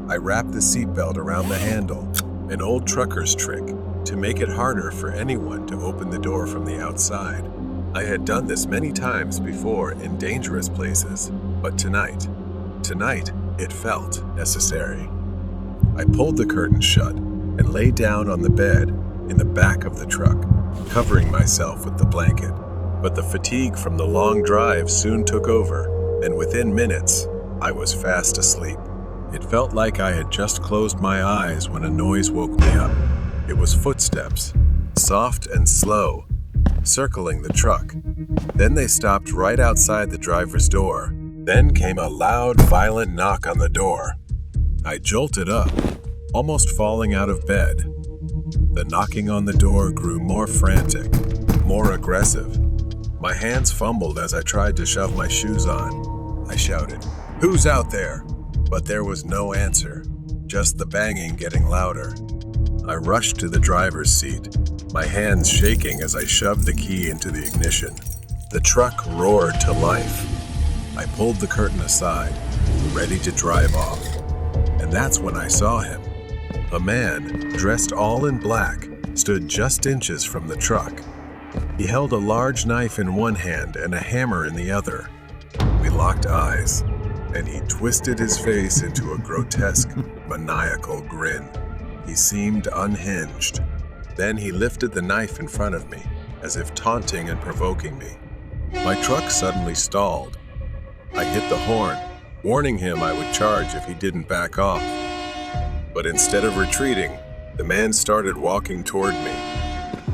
I wrapped the seatbelt around the handle, an old trucker's trick, to make it harder for anyone to open the door from the outside. I had done this many times before in dangerous places, but tonight, it felt necessary. I pulled the curtain shut and lay down on the bed in the back of the truck, covering myself with the blanket. But the fatigue from the long drive soon took over, and within minutes, I was fast asleep. It felt like I had just closed my eyes when a noise woke me up. It was footsteps, soft and slow, circling the truck. Then they stopped right outside the driver's door. Then came a loud, violent knock on the door. I jolted up, almost falling out of bed. The knocking on the door grew more frantic, more aggressive. My hands fumbled as I tried to shove my shoes on. I shouted, "Who's out there?" But there was no answer, just the banging getting louder. I rushed to the driver's seat, my hands shaking as I shoved the key into the ignition. The truck roared to life. I pulled the curtain aside, ready to drive off. And that's when I saw him. A man, dressed all in black, stood just inches from the truck. He held a large knife in one hand and a hammer in the other. We locked eyes, and he twisted his face into a grotesque, maniacal grin. He seemed unhinged. Then he lifted the knife in front of me, as if taunting and provoking me. My truck suddenly stalled. I hit the horn, warning him I would charge if he didn't back off. But instead of retreating, the man started walking toward me.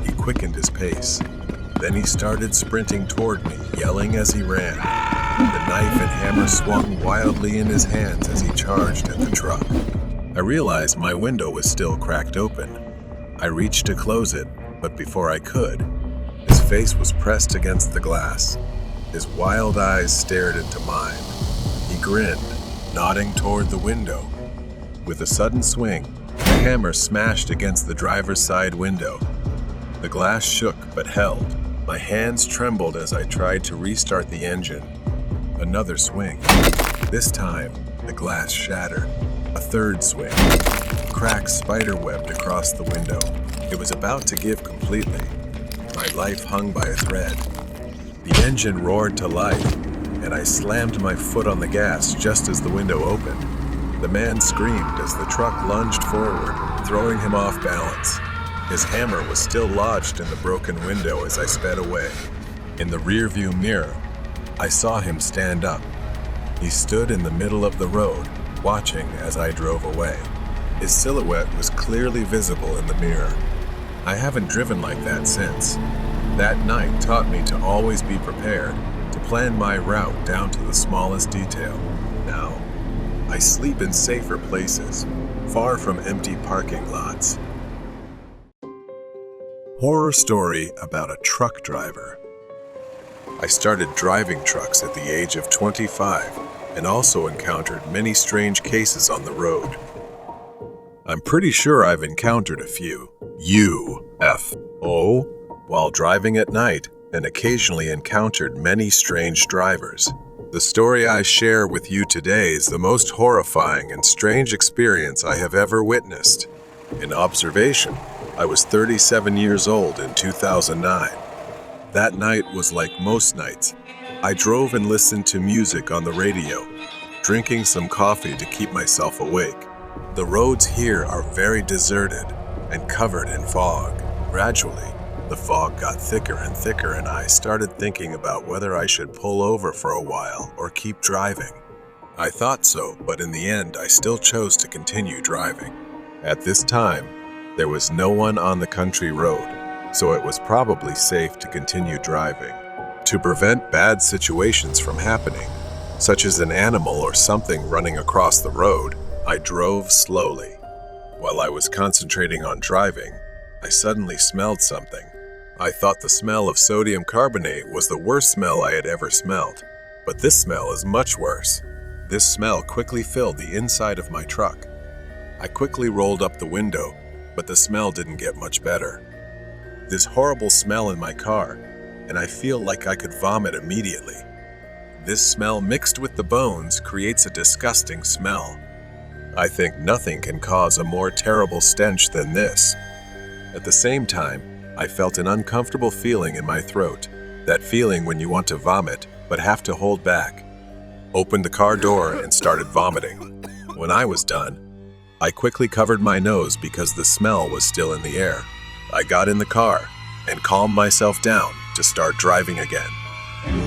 He quickened his pace. Then he started sprinting toward me, yelling as he ran. The knife and hammer swung wildly in his hands as he charged at the truck. I realized my window was still cracked open. I reached to close it, but before I could, his face was pressed against the glass. His wild eyes stared into mine. He grinned, nodding toward the window. With a sudden swing, the hammer smashed against the driver's side window. The glass shook but held. My hands trembled as I tried to restart the engine. Another swing. This time, the glass shattered. A third swing. Cracks spiderwebbed across the window. It was about to give completely. My life hung by a thread. The engine roared to life, and I slammed my foot on the gas just as the window opened. The man screamed as the truck lunged forward, throwing him off balance. His hammer was still lodged in the broken window as I sped away. In the rearview mirror, I saw him stand up. He stood in the middle of the road, watching as I drove away. His silhouette was clearly visible in the mirror. I haven't driven like that since. That night taught me to always be prepared, to plan my route down to the smallest detail. Now, I sleep in safer places, far from empty parking lots. Horror story about a truck driver. I started driving trucks at the age of 25 and also encountered many strange cases on the road. I'm pretty sure I've encountered a few UFO while driving at night and occasionally encountered many strange drivers. The story I share with you today is the most horrifying and strange experience I have ever witnessed. In observation, I was 37 years old in 2009. That night was like most nights. I drove and listened to music on the radio, drinking some coffee to keep myself awake. The roads here are very deserted and covered in fog. Gradually, the fog got thicker and thicker, and I started thinking about whether I should pull over for a while or keep driving. I thought so, but in the end, I still chose to continue driving. At this time, there was no one on the country road. so it was probably safe to continue driving. To prevent bad situations from happening, such as an animal or something running across the road, I drove slowly. While I was concentrating on driving, I suddenly smelled something. I thought the smell of sodium carbonate was the worst smell I had ever smelled, but this smell is much worse. This smell quickly filled the inside of my truck. I quickly rolled up the window, but the smell didn't get much better. This horrible smell in my car, and I feel like I could vomit immediately. This smell mixed with the bones creates a disgusting smell. I think nothing can cause a more terrible stench than this. At the same time, I felt an uncomfortable feeling in my throat. That feeling when you want to vomit, but have to hold back. Opened the car door and started vomiting. When I was done, I quickly covered my nose because the smell was still in the air. I got in the car and calmed myself down to start driving again.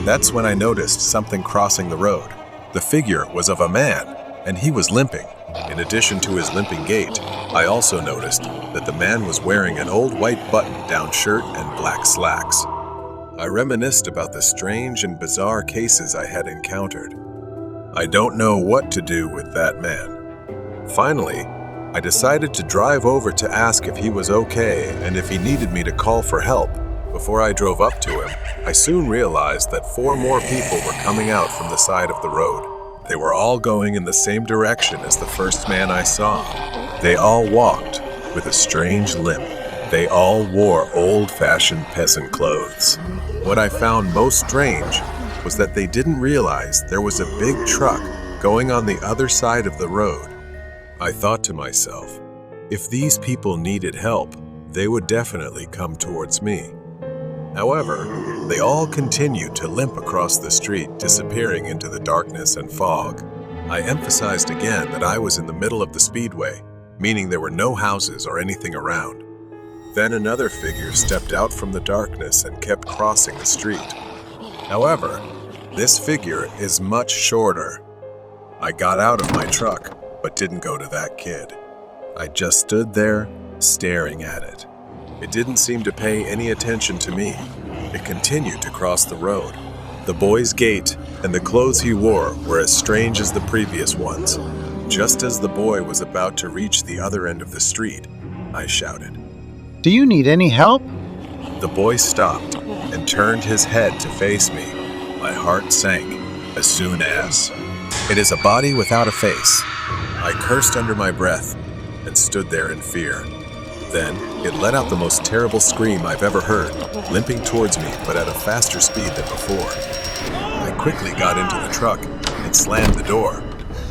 That's when I noticed something crossing the road. The figure was of a man, and he was limping. In addition to his limping gait, I also noticed that the man was wearing an old white button-down shirt and black slacks. I reminisced about the strange and bizarre cases I had encountered. I don't know what to do with that man. Finally, I decided to drive over to ask if he was okay and if he needed me to call for help. Before I drove up to him, I soon realized that 4 more people were coming out from the side of the road. They were all going in the same direction as the first man I saw. They all walked with a strange limp. They all wore old-fashioned peasant clothes. What I found most strange was that they didn't realize there was a big truck going on the other side of the road. I thought to myself, if these people needed help, they would definitely come towards me. However, they all continued to limp across the street, disappearing into the darkness and fog. I emphasized again that I was in the middle of the speedway, meaning there were no houses or anything around. Then another figure stepped out from the darkness and kept crossing the street. However, this figure is much shorter. I got out of my truck, but didn't go to that kid. I just stood there, staring at it. It didn't seem to pay any attention to me. It continued to cross the road. The boy's gait and the clothes he wore were as strange as the previous ones. Just as the boy was about to reach the other end of the street, I shouted, "Do you need any help?" The boy stopped and turned his head to face me. My heart sank as soon as. It is a body without a face. I cursed under my breath and stood there in fear. Then, it let out the most terrible scream I've ever heard, limping towards me but at a faster speed than before. I quickly got into the truck and slammed the door.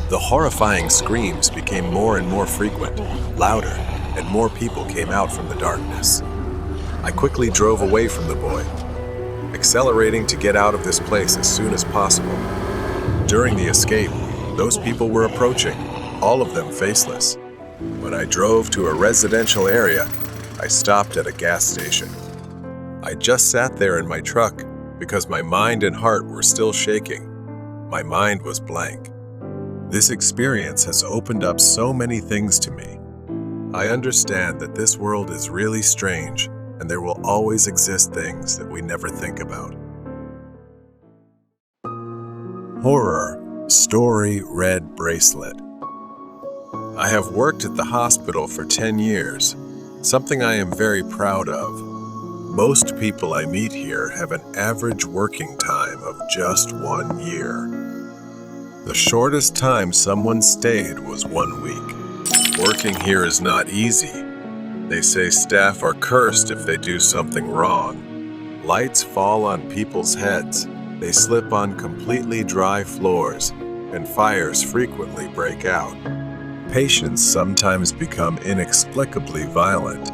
The horrifying screams became more and more frequent, louder, and more people came out from the darkness. I quickly drove away from the boy, accelerating to get out of this place as soon as possible. During the escape, those people were approaching, all of them faceless. When I drove to a residential area, I stopped at a gas station. I just sat there in my truck because my mind and heart were still shaking. My mind was blank. This experience has opened up so many things to me. I understand that this world is really strange, and there will always exist things that we never think about. Horror Story Red Bracelet. I have worked at the hospital for 10 years, something I am very proud of. Most people I meet here have an average working time of just 1 year. The shortest time someone stayed was 1 week. Working here is not easy. They say staff are cursed if they do something wrong. Lights fall on people's heads, they slip on completely dry floors, and fires frequently break out. Patients sometimes become inexplicably violent.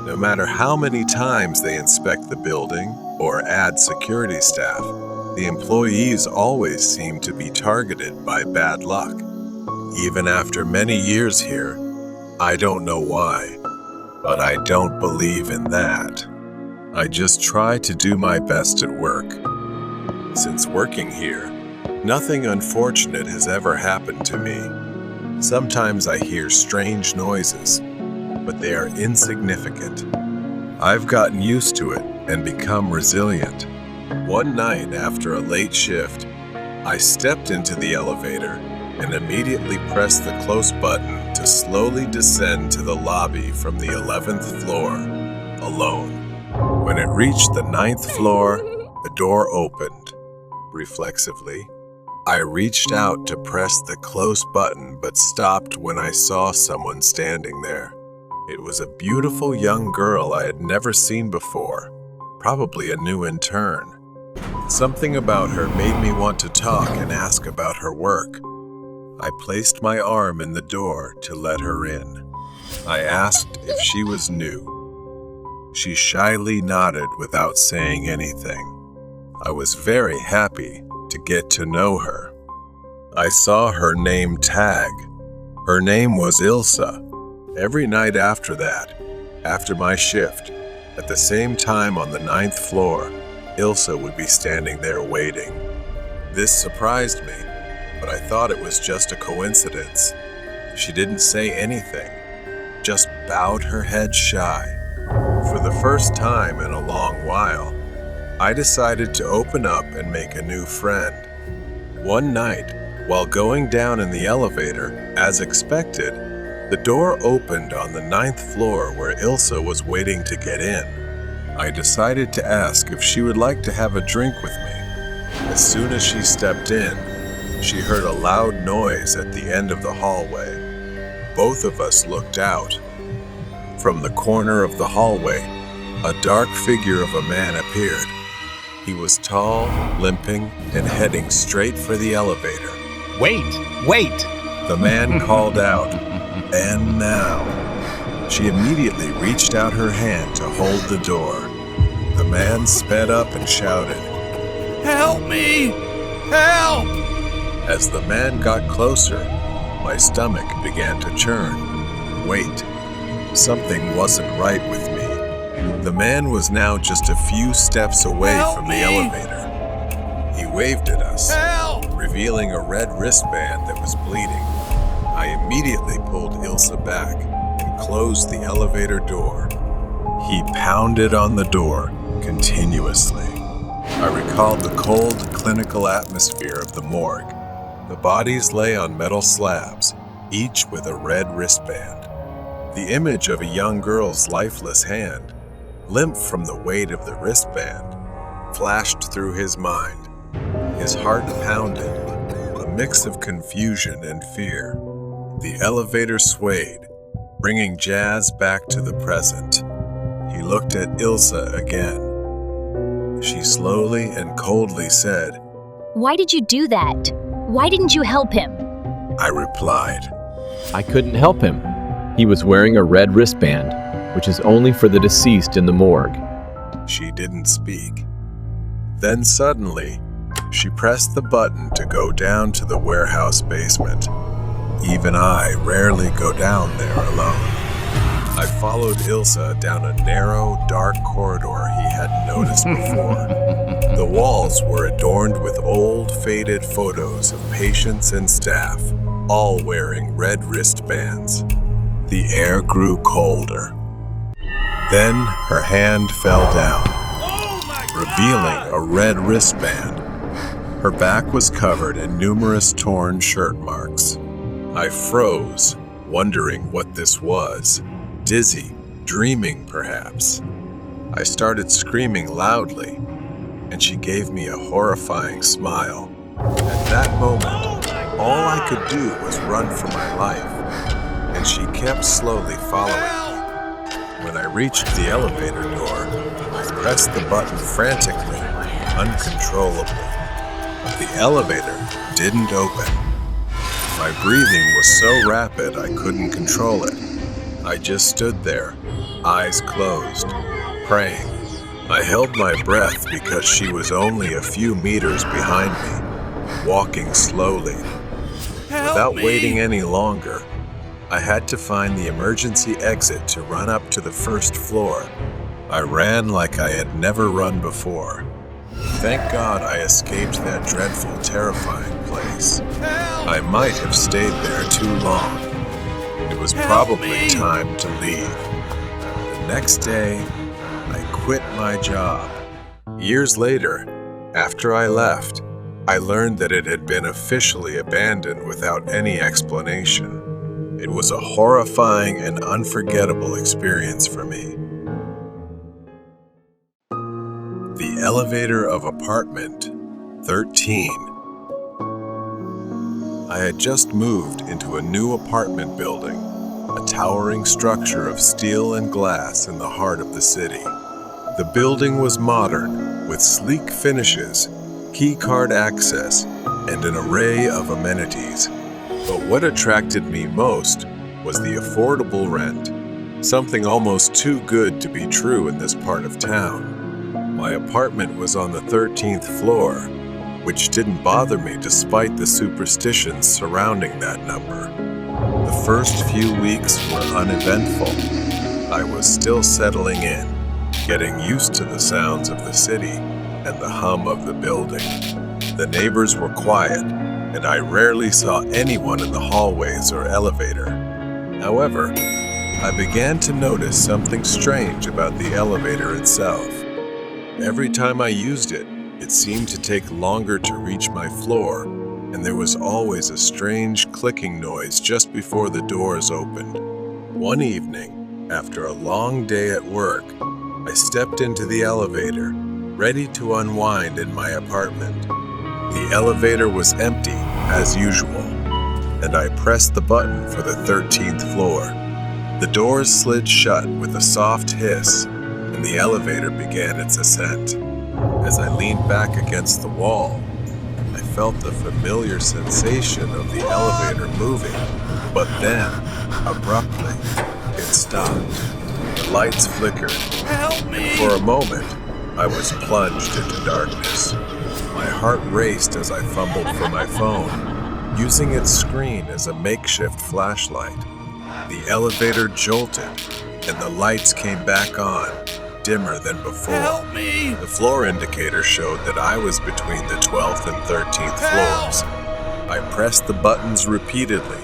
No matter how many times they inspect the building or add security staff, the employees always seem to be targeted by bad luck. Even after many years here, I don't know why, but I don't believe in that. I just try to do my best at work. Since working here, nothing unfortunate has ever happened to me. Sometimes I hear strange noises, but they are insignificant. I've gotten used to it and become resilient. One night after a late shift, I stepped into the elevator and immediately pressed the close button to slowly descend to the lobby from the 11th floor, alone. When it reached the 9th floor, the door opened. Reflexively, I reached out to press the close button but stopped when I saw someone standing there. It was a beautiful young girl I had never seen before, probably a new intern. Something about her made me want to talk and ask about her work. I placed my arm in the door to let her in. I asked if she was new. She shyly nodded without saying anything. I was very happy to get to know her. I saw her name tag. Her name was Ilsa. Every night after that, after my shift, at the same time on the 9th floor, Ilsa would be standing there waiting. This surprised me, but I thought it was just a coincidence. She didn't say anything, just bowed her head shy. For the first time in a long while, I decided to open up and make a new friend. One night, while going down in the elevator, as expected, the door opened on the 9th floor where Ilsa was waiting to get in. I decided to ask if she would like to have a drink with me. As soon as she stepped in, she heard a loud noise at the end of the hallway. Both of us looked out. From the corner of the hallway, a dark figure of a man appeared. He was tall, limping, and heading straight for the elevator. Wait! The man called out, "And now." She immediately reached out her hand to hold the door. The man sped up and shouted, "Help me! Help!" As the man got closer, my stomach began to churn. Wait, something wasn't right with me. The man was now just a few steps away from the elevator. He waved at us, revealing a red wristband that was bleeding. I immediately pulled Ilsa back and closed the elevator door. He pounded on the door continuously. I recalled the cold, clinical atmosphere of the morgue. The bodies lay on metal slabs, each with a red wristband. The image of a young girl's lifeless hand, limp from the weight of the wristband, flashed through his mind. His heart pounded, a mix of confusion and fear. The elevator swayed, bringing Jazz back to the present. He looked at Ilsa again. She slowly and coldly said, "Why did you do that? Why didn't you help him?" I replied, I couldn't help him. He was wearing a red wristband, which is only for the deceased in the morgue. She didn't speak. Then suddenly, she pressed the button to go down to the warehouse basement. Even I rarely go down there alone. I followed Ilsa down a narrow, dark corridor he hadn't noticed before. The walls were adorned with old, faded photos of patients and staff, all wearing red wristbands. The air grew colder. Then her hand fell down, revealing a red wristband. Her back was covered in numerous torn shirt marks. I froze, wondering what this was. Dizzy, dreaming perhaps. I started screaming loudly, and she gave me a horrifying smile. At that moment, all I could do was run for my life, and she kept slowly following me. When I reached the elevator door, I pressed the button frantically, uncontrollably. But the elevator didn't open. My breathing was so rapid I couldn't control it. I just stood there, eyes closed, praying. I held my breath because she was only a few meters behind me, walking slowly. Without waiting any longer, I had to find the emergency exit to run up to the first floor. I ran like I had never run before. Thank God I escaped that dreadful, terrifying place. I might have stayed there too long. It was probably time to leave. The next day, quit my job. Years later, after I left, I learned that it had been officially abandoned without any explanation. It was a horrifying and unforgettable experience for me. The elevator of apartment 13. I had just moved into a new apartment building, a towering structure of steel and glass in the heart of the city. The building was modern, with sleek finishes, key-card access, and an array of amenities. But what attracted me most was the affordable rent, something almost too good to be true in this part of town. My apartment was on the 13th floor, which didn't bother me despite the superstitions surrounding that number. The first few weeks were uneventful. I was still settling in, getting used to the sounds of the city and the hum of the building. The neighbors were quiet, and I rarely saw anyone in the hallways or elevator. However, I began to notice something strange about the elevator itself. Every time I used it, it seemed to take longer to reach my floor, and there was always a strange clicking noise just before the doors opened. One evening, after a long day at work, I stepped into the elevator, ready to unwind in my apartment. The elevator was empty, as usual, and I pressed the button for the 13th floor. The doors slid shut with a soft hiss, and the elevator began its ascent. As I leaned back against the wall, I felt the familiar sensation of the elevator moving, but then, abruptly, it stopped. The lights flickered, and for a moment, I was plunged into darkness. My heart raced as I fumbled for my phone, using its screen as a makeshift flashlight. The elevator jolted, and the lights came back on, dimmer than before. Help me! The floor indicator showed that I was between the 12th and 13th floors. I pressed the buttons repeatedly,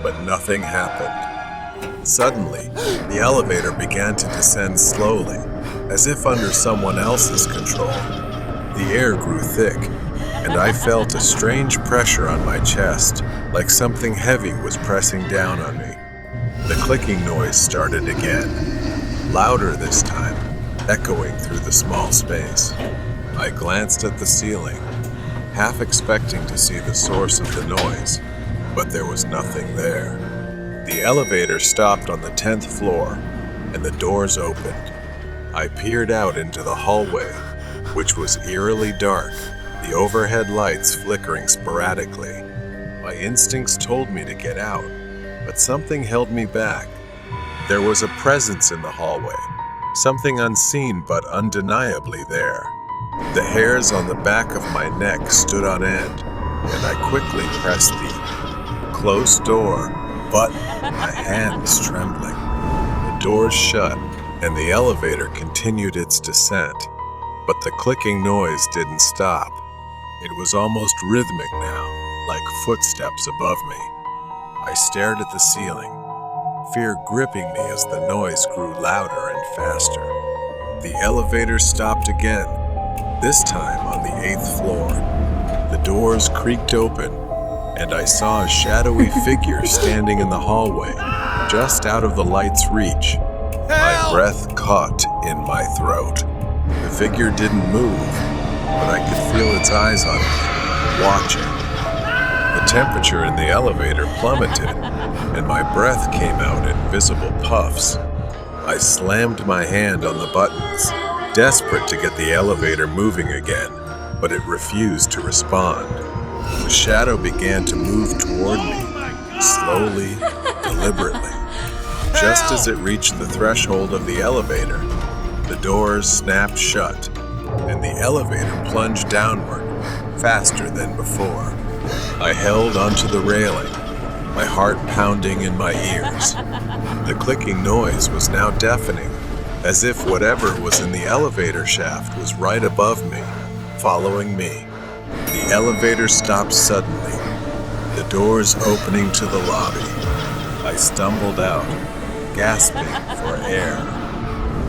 but nothing happened. Suddenly, the elevator began to descend slowly, as if under someone else's control. The air grew thick, and I felt a strange pressure on my chest, like something heavy was pressing down on me. The clicking noise started again, louder this time, echoing through the small space. I glanced at the ceiling, half expecting to see the source of the noise, but there was nothing there. The elevator stopped on the 10th floor, and the doors opened. I peered out into the hallway, which was eerily dark, the overhead lights flickering sporadically. My instincts told me to get out, but something held me back. There was a presence in the hallway, something unseen but undeniably there. The hairs on the back of my neck stood on end, and I quickly pressed the closed door button, my hands trembling. The doors shut, and the elevator continued its descent, but the clicking noise didn't stop. It was almost rhythmic now, like footsteps above me. I stared at the ceiling, fear gripping me as the noise grew louder and faster. The elevator stopped again, this time on the 8th floor. The doors creaked open, and I saw a shadowy figure standing in the hallway, just out of the light's reach. My breath caught in my throat. The figure didn't move, but I could feel its eyes on me, watching. The temperature in the elevator plummeted, and my breath came out in visible puffs. I slammed my hand on the buttons, desperate to get the elevator moving again, but it refused to respond. The shadow began to move toward me, slowly, deliberately. Just as it reached the threshold of the elevator, the doors snapped shut, and the elevator plunged downward, faster than before. I held onto the railing, my heart pounding in my ears. The clicking noise was now deafening, as if whatever was in the elevator shaft was right above me, following me. The elevator stopped suddenly, the doors opening to the lobby. I stumbled out, gasping for air.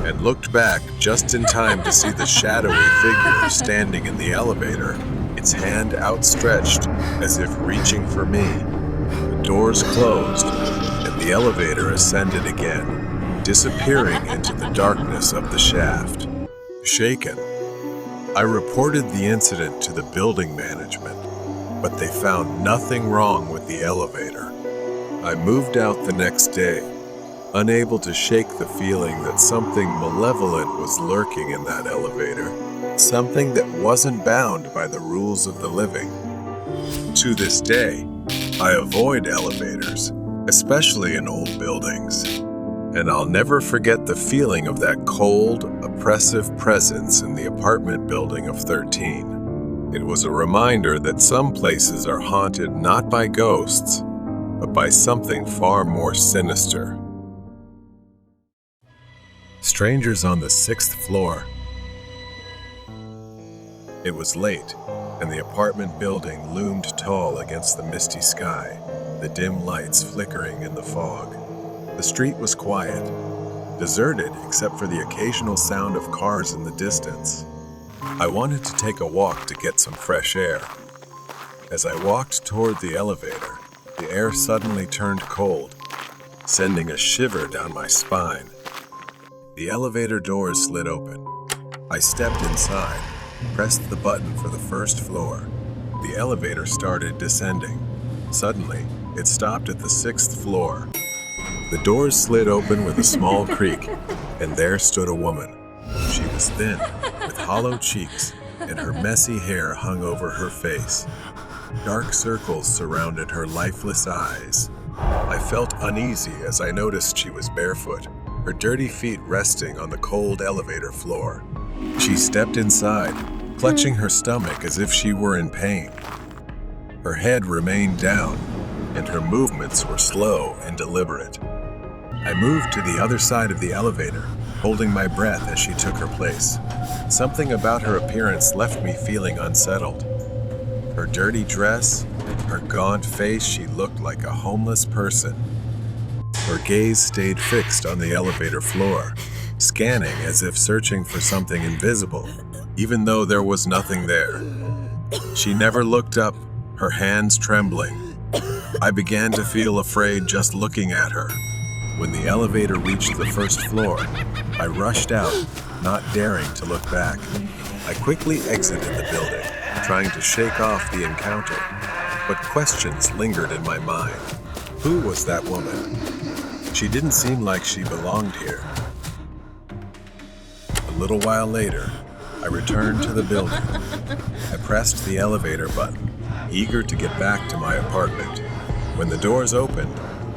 and looked back just in time to see the shadowy figure standing in the elevator, its hand outstretched as if reaching for me. The doors closed, and the elevator ascended again, disappearing into the darkness of the shaft. Shaken, I reported the incident to the building management, but they found nothing wrong with the elevator. I moved out the next day, unable to shake the feeling that something malevolent was lurking in that elevator, something that wasn't bound by the rules of the living. To this day, I avoid elevators, especially in old buildings, and I'll never forget the feeling of that cold, oppressive presence in the apartment building of 13. It was a reminder that some places are haunted not by ghosts, but by something far more sinister. Strangers on the 6th floor. It was late, and the apartment building loomed tall against the misty sky, the dim lights flickering in the fog. The street was quiet, deserted except for the occasional sound of cars in the distance. I wanted to take a walk to get some fresh air. As I walked toward the elevator, the air suddenly turned cold, sending a shiver down my spine. The elevator doors slid open. I stepped inside, pressed the button for the first floor. The elevator started descending. Suddenly, it stopped at the 6th floor. The doors slid open with a small creak, and there stood a woman. She was thin, with hollow cheeks, and her messy hair hung over her face. Dark circles surrounded her lifeless eyes. I felt uneasy as I noticed she was barefoot, her dirty feet resting on the cold elevator floor. She stepped inside, clutching her stomach as if she were in pain. Her head remained down, and her movements were slow and deliberate. I moved to the other side of the elevator, holding my breath as she took her place. Something about her appearance left me feeling unsettled. Her dirty dress, her gaunt face, she looked like a homeless person. Her gaze stayed fixed on the elevator floor, scanning as if searching for something invisible, even though there was nothing there. She never looked up, her hands trembling. I began to feel afraid just looking at her. When the elevator reached the first floor, I rushed out, not daring to look back. I quickly exited the building, trying to shake off the encounter, but questions lingered in my mind. Who was that woman? She didn't seem like she belonged here. A little while later, I returned to the building. I pressed the elevator button, eager to get back to my apartment. When the doors opened,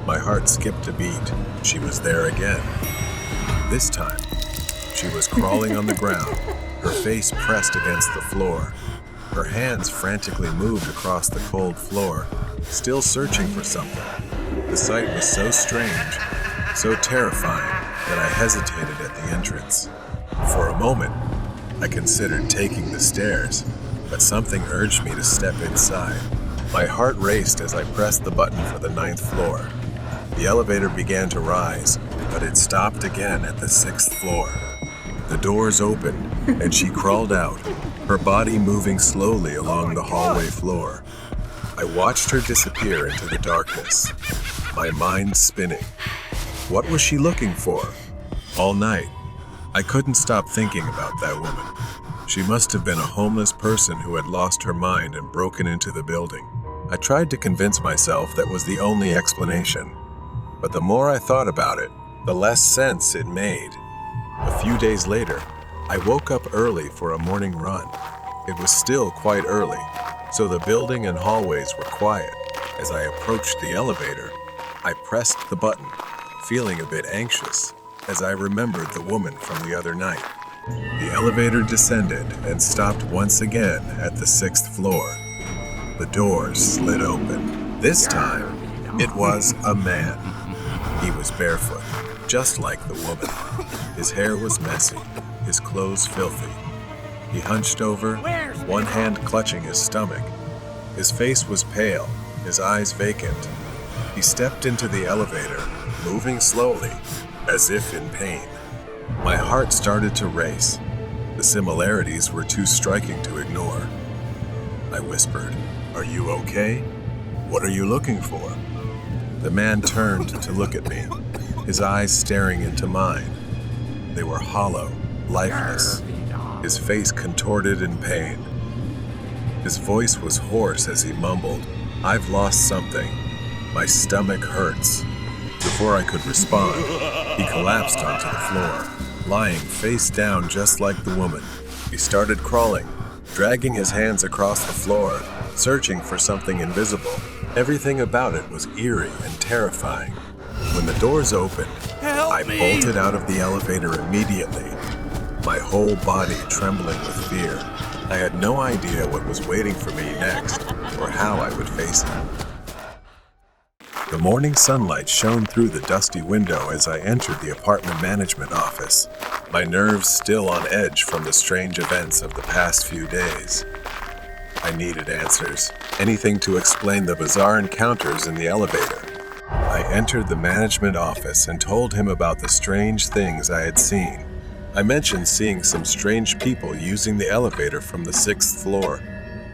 my heart skipped a beat. She was there again. This time, she was crawling on the ground, her face pressed against the floor. Her hands frantically moved across the cold floor, still searching for something. The sight was so strange, so terrifying, that I hesitated at the entrance. For a moment, I considered taking the stairs, but something urged me to step inside. My heart raced as I pressed the button for the 9th floor. The elevator began to rise, but it stopped again at the 6th floor. The doors opened, and she crawled out, her body moving slowly along the hallway floor. I watched her disappear into the darkness, my mind spinning. What was she looking for? All night, I couldn't stop thinking about that woman. She must have been a homeless person who had lost her mind and broken into the building. I tried to convince myself that was the only explanation, but the more I thought about it, the less sense it made. A few days later, I woke up early for a morning run. It was still quite early, so the building and hallways were quiet. As I approached the elevator, I pressed the button, feeling a bit anxious, as I remembered the woman from the other night. The elevator descended and stopped once again at the 6th floor. The doors slid open. This time, it was a man. He was barefoot, just like the woman. His hair was messy, his clothes filthy. He hunched over, one hand clutching his stomach. His face was pale, his eyes vacant. He stepped into the elevator, moving slowly, as if in pain. My heart started to race. The similarities were too striking to ignore. I whispered, "Are you okay? What are you looking for?" The man turned to look at me, his eyes staring into mine. They were hollow, lifeless, his face contorted in pain. His voice was hoarse as he mumbled, "I've lost something. My stomach hurts." Before I could respond, he collapsed onto the floor, lying face down just like the woman. He started crawling, dragging his hands across the floor, searching for something invisible. Everything about it was eerie and terrifying. When the doors opened, I bolted out of the elevator immediately, my whole body trembling with fear. I had no idea what was waiting for me next or how I would face it. The morning sunlight shone through the dusty window as I entered the apartment management office, my nerves still on edge from the strange events of the past few days. I needed answers, anything to explain the bizarre encounters in the elevator. I entered the management office and told him about the strange things I had seen. I mentioned seeing some strange people using the elevator from the 6th floor.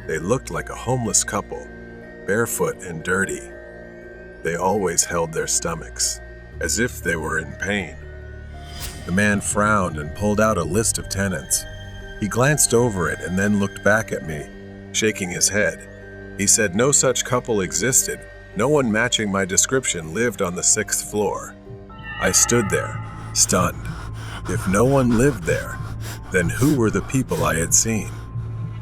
They looked like a homeless couple, barefoot and dirty. They always held their stomachs, as if they were in pain. The man frowned and pulled out a list of tenants. He glanced over it and then looked back at me, shaking his head. He said no such couple existed. No one matching my description lived on the 6th floor. I stood there, stunned. If no one lived there, then who were the people I had seen?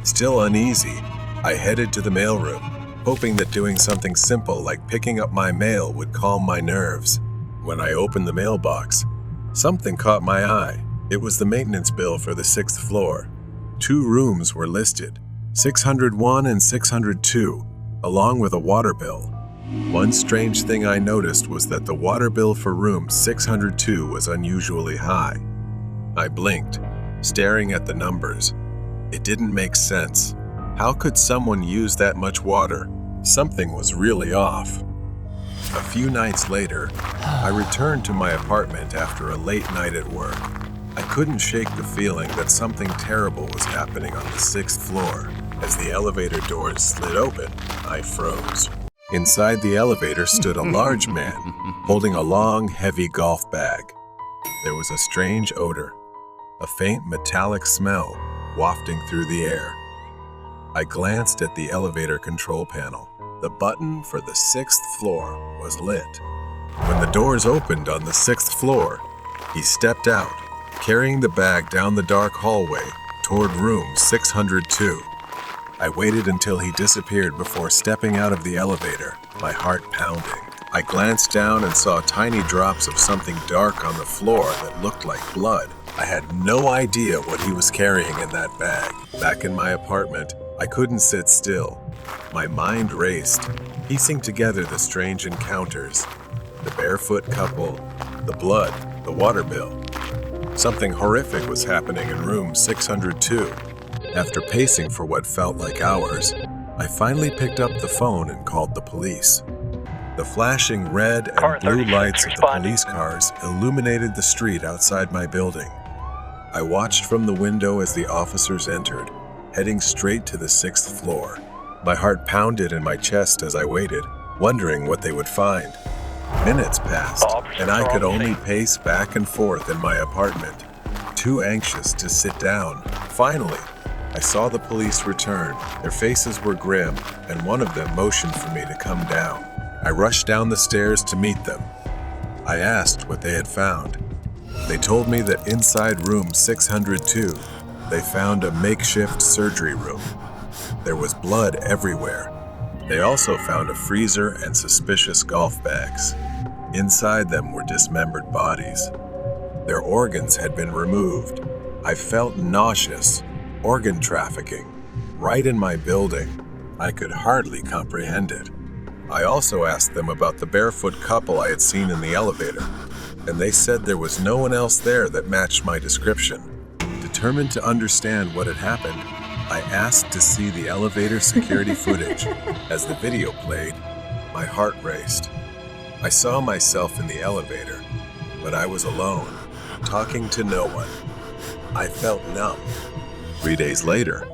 Still uneasy, I headed to the mailroom, hoping that doing something simple like picking up my mail would calm my nerves. When I opened the mailbox, something caught my eye. It was the maintenance bill for the 6th floor. 2 rooms were listed, 601 and 602, along with a water bill. One strange thing I noticed was that the water bill for room 602 was unusually high. I blinked, staring at the numbers. It didn't make sense. How could someone use that much water? Something was really off. A few nights later, I returned to my apartment after a late night at work. I couldn't shake the feeling that something terrible was happening on the 6th floor. As the elevator doors slid open, I froze. Inside the elevator stood a large man, holding a long, heavy golf bag. There was a strange odor, a faint metallic smell wafting through the air. I glanced at the elevator control panel. The button for the 6th floor was lit. When the doors opened on the 6th floor, he stepped out, carrying the bag down the dark hallway toward room 602. I waited until he disappeared before stepping out of the elevator, my heart pounding. I glanced down and saw tiny drops of something dark on the floor that looked like blood. I had no idea what he was carrying in that bag. Back in my apartment, I couldn't sit still. My mind raced, piecing together the strange encounters. The barefoot couple, the blood, the water bill. Something horrific was happening in room 602. After pacing for what felt like hours, I finally picked up the phone and called the police. The flashing red and blue lights of the police cars illuminated the street outside my building. I watched from the window as the officers entered, heading straight to the 6th floor. My heart pounded in my chest as I waited, wondering what they would find. Minutes passed, and I could only pace back and forth in my apartment, too anxious to sit down. Finally, I saw the police return. Their faces were grim, and one of them motioned for me to come down. I rushed down the stairs to meet them. I asked what they had found. They told me that inside room 602, they found a makeshift surgery room. There was blood everywhere. They also found a freezer and suspicious golf bags. Inside them were dismembered bodies. Their organs had been removed. I felt nauseous. Organ trafficking, right in my building. I could hardly comprehend it. I also asked them about the barefoot couple I had seen in the elevator, and they said there was no one else there that matched my description. Determined to understand what had happened, I asked to see the elevator security footage. As the video played, my heart raced. I saw myself in the elevator, but I was alone. talking to no one. I felt numb. 3 days later,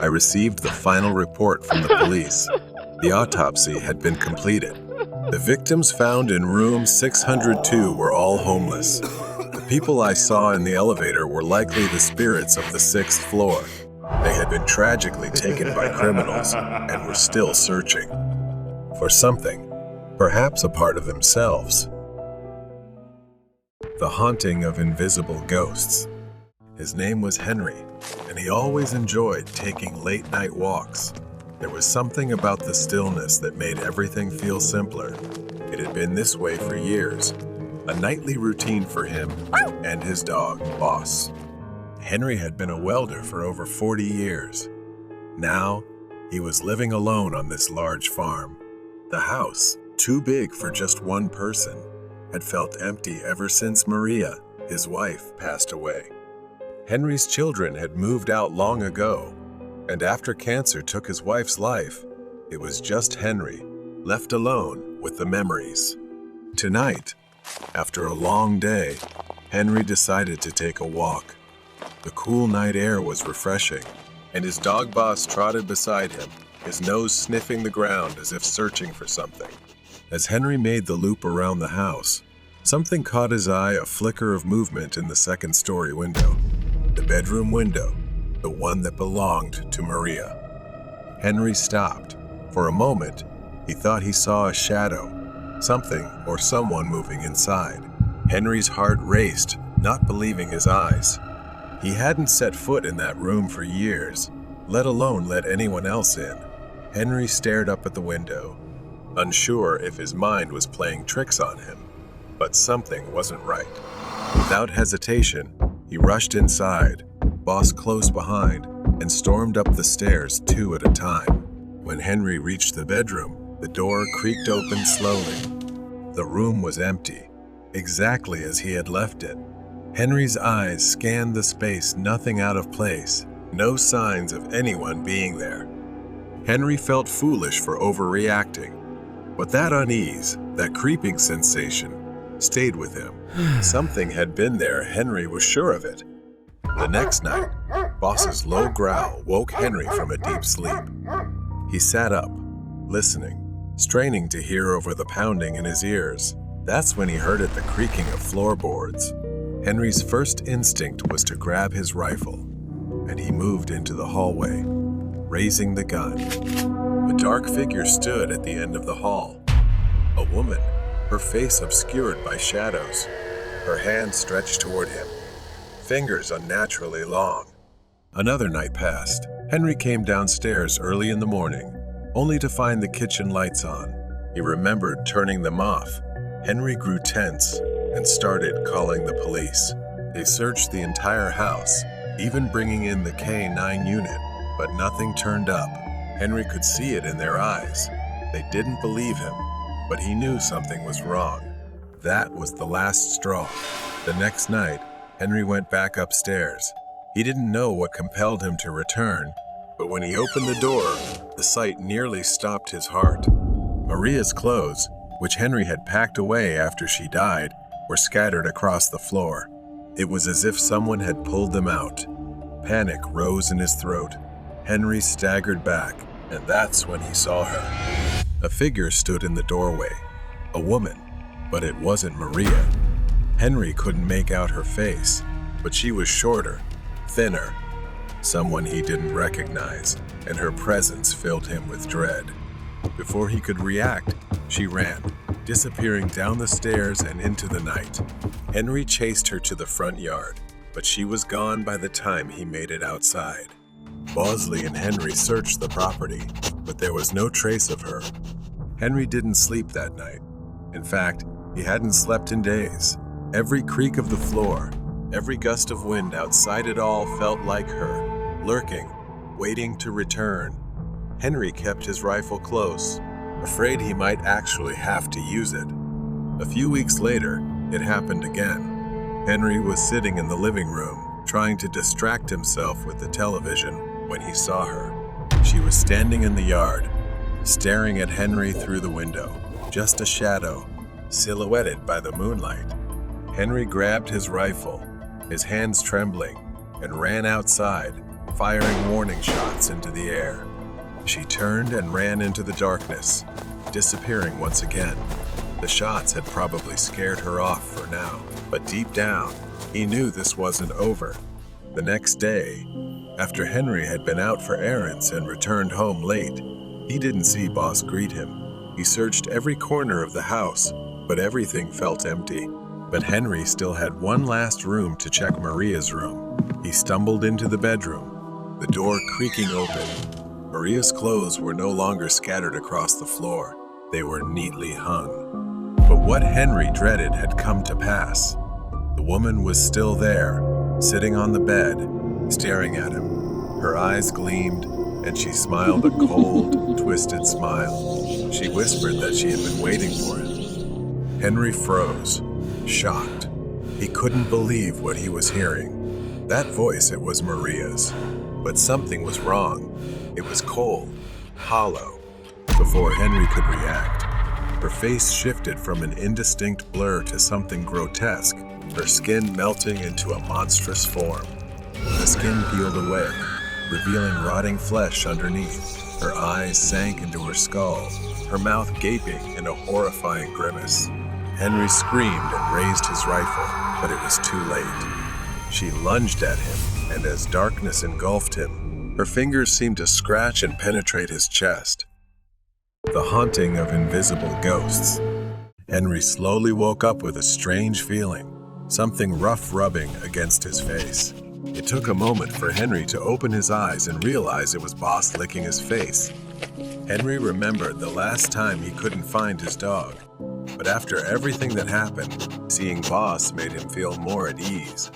I received the final report from the police. The autopsy had been completed. The victims found in room 602 were all homeless. The people I saw in the elevator were likely the spirits of the 6th floor. They had been tragically taken by criminals and were still searching for something, perhaps a part of themselves. The haunting of invisible ghosts. His name was Henry, and he always enjoyed taking late-night walks. There was something about the stillness that made everything feel simpler. It had been this way for years, a nightly routine for him and his dog, Boss. Henry had been a welder for over 40 years. Now, he was living alone on this large farm. The house, too big for just one person, had felt empty ever since Maria, his wife, passed away. Henry's children had moved out long ago, and after cancer took his wife's life, it was just Henry, left alone with the memories. Tonight, after a long day, Henry decided to take a walk. The cool night air was refreshing, and his dog Boss trotted beside him, his nose sniffing the ground as if searching for something. As Henry made the loop around the house, something caught his eye, a flicker of movement in the second-story window. The bedroom window, the one that belonged to Maria. Henry stopped. For a moment, he thought he saw a shadow, something or someone moving inside. Henry's heart raced, not believing his eyes. He hadn't set foot in that room for years, let alone let anyone else in. Henry stared up at the window, unsure if his mind was playing tricks on him. But something wasn't right. Without hesitation, he rushed inside, Boss close behind, and stormed up the stairs 2 at a time. When Henry reached the bedroom, the door creaked open slowly. The room was empty, exactly as he had left it. Henry's eyes scanned the space, nothing out of place, no signs of anyone being there. Henry felt foolish for overreacting, but that unease, that creeping sensation, stayed with him. Something had been there, Henry was sure of it. The next night, Boss's low growl woke Henry from a deep sleep. He sat up, listening, straining to hear over the pounding in his ears. That's when he heard the creaking of floorboards. Henry's first instinct was to grab his rifle, and he moved into the hallway, raising the gun. A dark figure stood at the end of the hall. A woman, her face obscured by shadows, her hand stretched toward him, fingers unnaturally long. Another night passed. Henry came downstairs early in the morning, only to find the kitchen lights on. He remembered turning them off. Henry grew tense and started calling the police. They searched the entire house, even bringing in the K-9 unit, but nothing turned up. Henry could see it in their eyes. They didn't believe him, but he knew something was wrong. That was the last straw. The next night, Henry went back upstairs. He didn't know what compelled him to return, but when he opened the door, the sight nearly stopped his heart. Maria's clothes, which Henry had packed away after she died, were scattered across the floor. It was as if someone had pulled them out. Panic rose in his throat. Henry staggered back, and that's when he saw her. A figure stood in the doorway. A woman, but it wasn't Maria. Henry couldn't make out her face, but she was shorter, thinner, someone he didn't recognize, and her presence filled him with dread. Before he could react, she ran, disappearing down the stairs and into the night. Henry chased her to the front yard, but she was gone by the time he made it outside. Bosley and Henry searched the property, but there was no trace of her. Henry didn't sleep that night. In fact, he hadn't slept in days. Every creak of the floor, every gust of wind outside it all felt like her, lurking, waiting to return. Henry kept his rifle close, afraid he might actually have to use it. A few weeks later, it happened again. Henry was sitting in the living room, trying to distract himself with the television, when he saw her. She was standing in the yard, staring at Henry through the window, just a shadow, silhouetted by the moonlight. Henry grabbed his rifle, his hands trembling, and ran outside, firing warning shots into the air. She turned and ran into the darkness, disappearing once again. The shots had probably scared her off for now, but deep down, he knew this wasn't over. The next day, after Henry had been out for errands and returned home late, he didn't see Boss greet him. He searched every corner of the house, but everything felt empty. But Henry still had one last room to check, Maria's room. He stumbled into the bedroom, the door creaking open. Maria's clothes were no longer scattered across the floor. They were neatly hung. But what Henry dreaded had come to pass. The woman was still there, sitting on the bed, staring at him. Her eyes gleamed, and she smiled a cold, twisted smile. She whispered that she had been waiting for him. Henry froze, shocked. He couldn't believe what he was hearing. That voice, it was Maria's. But something was wrong. It was cold, hollow. Before Henry could react, her face shifted from an indistinct blur to something grotesque, her skin melting into a monstrous form. The skin peeled away, revealing rotting flesh underneath. Her eyes sank into her skull, her mouth gaping in a horrifying grimace. Henry screamed and raised his rifle, but it was too late. She lunged at him, and as darkness engulfed him, her fingers seemed to scratch and penetrate his chest. The haunting of invisible ghosts. Henry slowly woke up with a strange feeling, something rough rubbing against his face. It took a moment for Henry to open his eyes and realize it was Boss licking his face. Henry remembered the last time he couldn't find his dog, but after everything that happened, seeing Boss made him feel more at ease.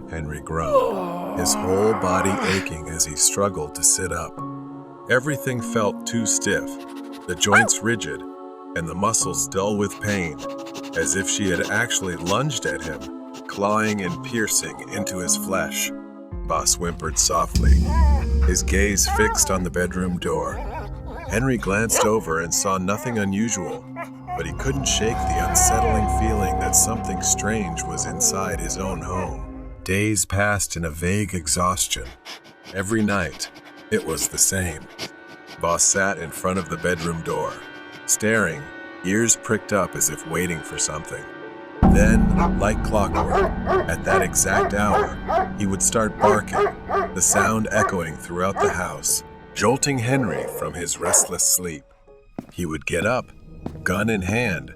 Henry groaned, his whole body aching as he struggled to sit up. Everything felt too stiff, the joints rigid, and the muscles dull with pain, as if she had actually lunged at him, clawing and piercing into his flesh. Boss whimpered softly, his gaze fixed on the bedroom door. Henry glanced over and saw nothing unusual, but he couldn't shake the unsettling feeling that something strange was inside his own home. Days passed in a vague exhaustion. Every night, it was the same. Boss sat in front of the bedroom door, staring, ears pricked up as if waiting for something. Then, like clockwork, at that exact hour, he would start barking, the sound echoing throughout the house, jolting Henry from his restless sleep. He would get up, gun in hand,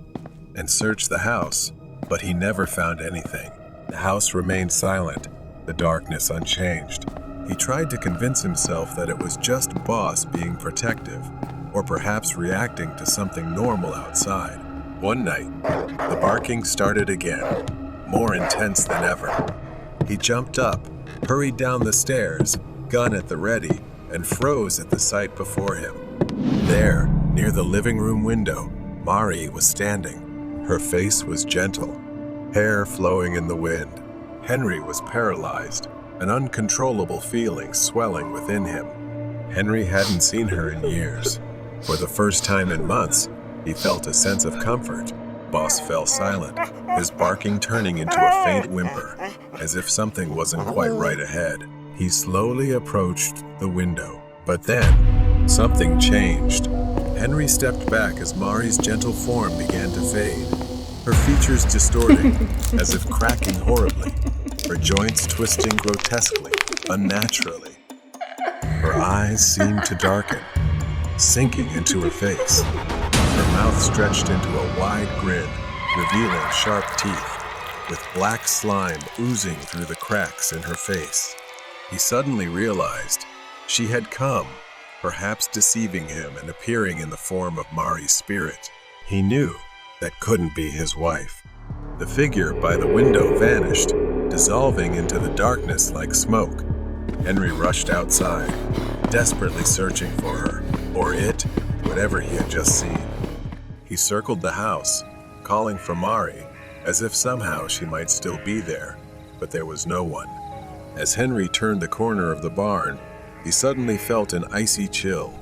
and search the house, but he never found anything. The house remained silent, the darkness unchanged. He tried to convince himself that it was just Boss being protective, or perhaps reacting to something normal outside. One night, the barking started again, more intense than ever. He jumped up, hurried down the stairs, gun at the ready, and froze at the sight before him. There, near the living room window, Mari was standing. Her face was gentle, hair flowing in the wind. Henry was paralyzed, an uncontrollable feeling swelling within him. Henry hadn't seen her in years. For the first time in months, he felt a sense of comfort. Boss fell silent, his barking turning into a faint whimper, as if something wasn't quite right ahead. He slowly approached the window, but then something changed. Henry stepped back as Mari's gentle form began to fade, her features distorting, as if cracking horribly, her joints twisting grotesquely, unnaturally. Her eyes seemed to darken, sinking into her face. Her mouth stretched into a wide grin, revealing sharp teeth, with black slime oozing through the cracks in her face. He suddenly realized she had come, perhaps deceiving him and appearing in the form of Mari's spirit. He knew that couldn't be his wife. The figure by the window vanished, dissolving into the darkness like smoke. Henry rushed outside, desperately searching for her, or it, whatever he had just seen. He circled the house, calling for Mari, as if somehow she might still be there, but there was no one. As Henry turned the corner of the barn, he suddenly felt an icy chill.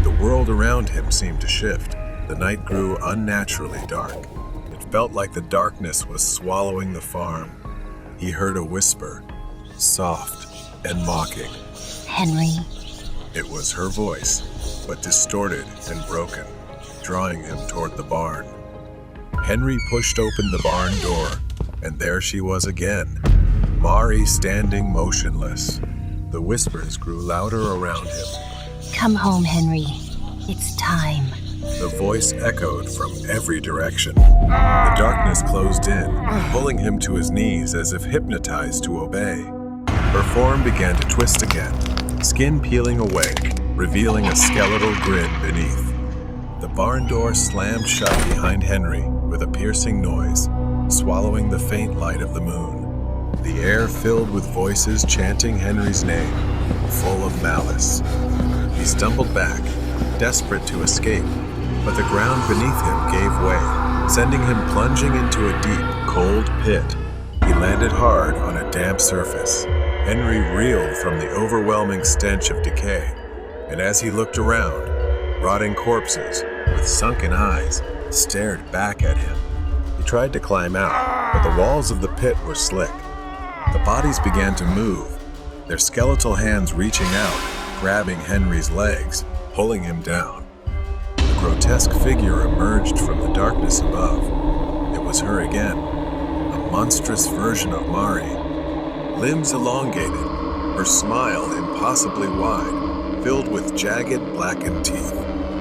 The world around him seemed to shift. The night grew unnaturally dark. It felt like the darkness was swallowing the farm. He heard a whisper, soft and mocking. Henry, It was her voice, but distorted and broken, drawing him toward the barn. Henry pushed open the barn door, and there she was again, Mari standing motionless. The whispers grew louder around him. come home, Henry. It's time. The voice echoed from every direction. The darkness closed in, pulling him to his knees as if hypnotized to obey. Her form began to twist again, skin peeling away, revealing a skeletal grin beneath. The barn door slammed shut behind Henry with a piercing noise, swallowing the faint light of the moon. The air filled with voices chanting Henry's name, full of malice. He stumbled back, desperate to escape, but the ground beneath him gave way, sending him plunging into a deep, cold pit. He landed hard on a damp surface. Henry reeled from the overwhelming stench of decay, and as he looked around, rotting corpses with sunken eyes stared back at him. He tried to climb out, but the walls of the pit were slick. The bodies began to move, their skeletal hands reaching out, grabbing Henry's legs, pulling him down. A grotesque figure emerged from the darkness above. It was her again, a monstrous version of Mari. Limbs elongated, her smile impossibly wide, filled with jagged, blackened teeth.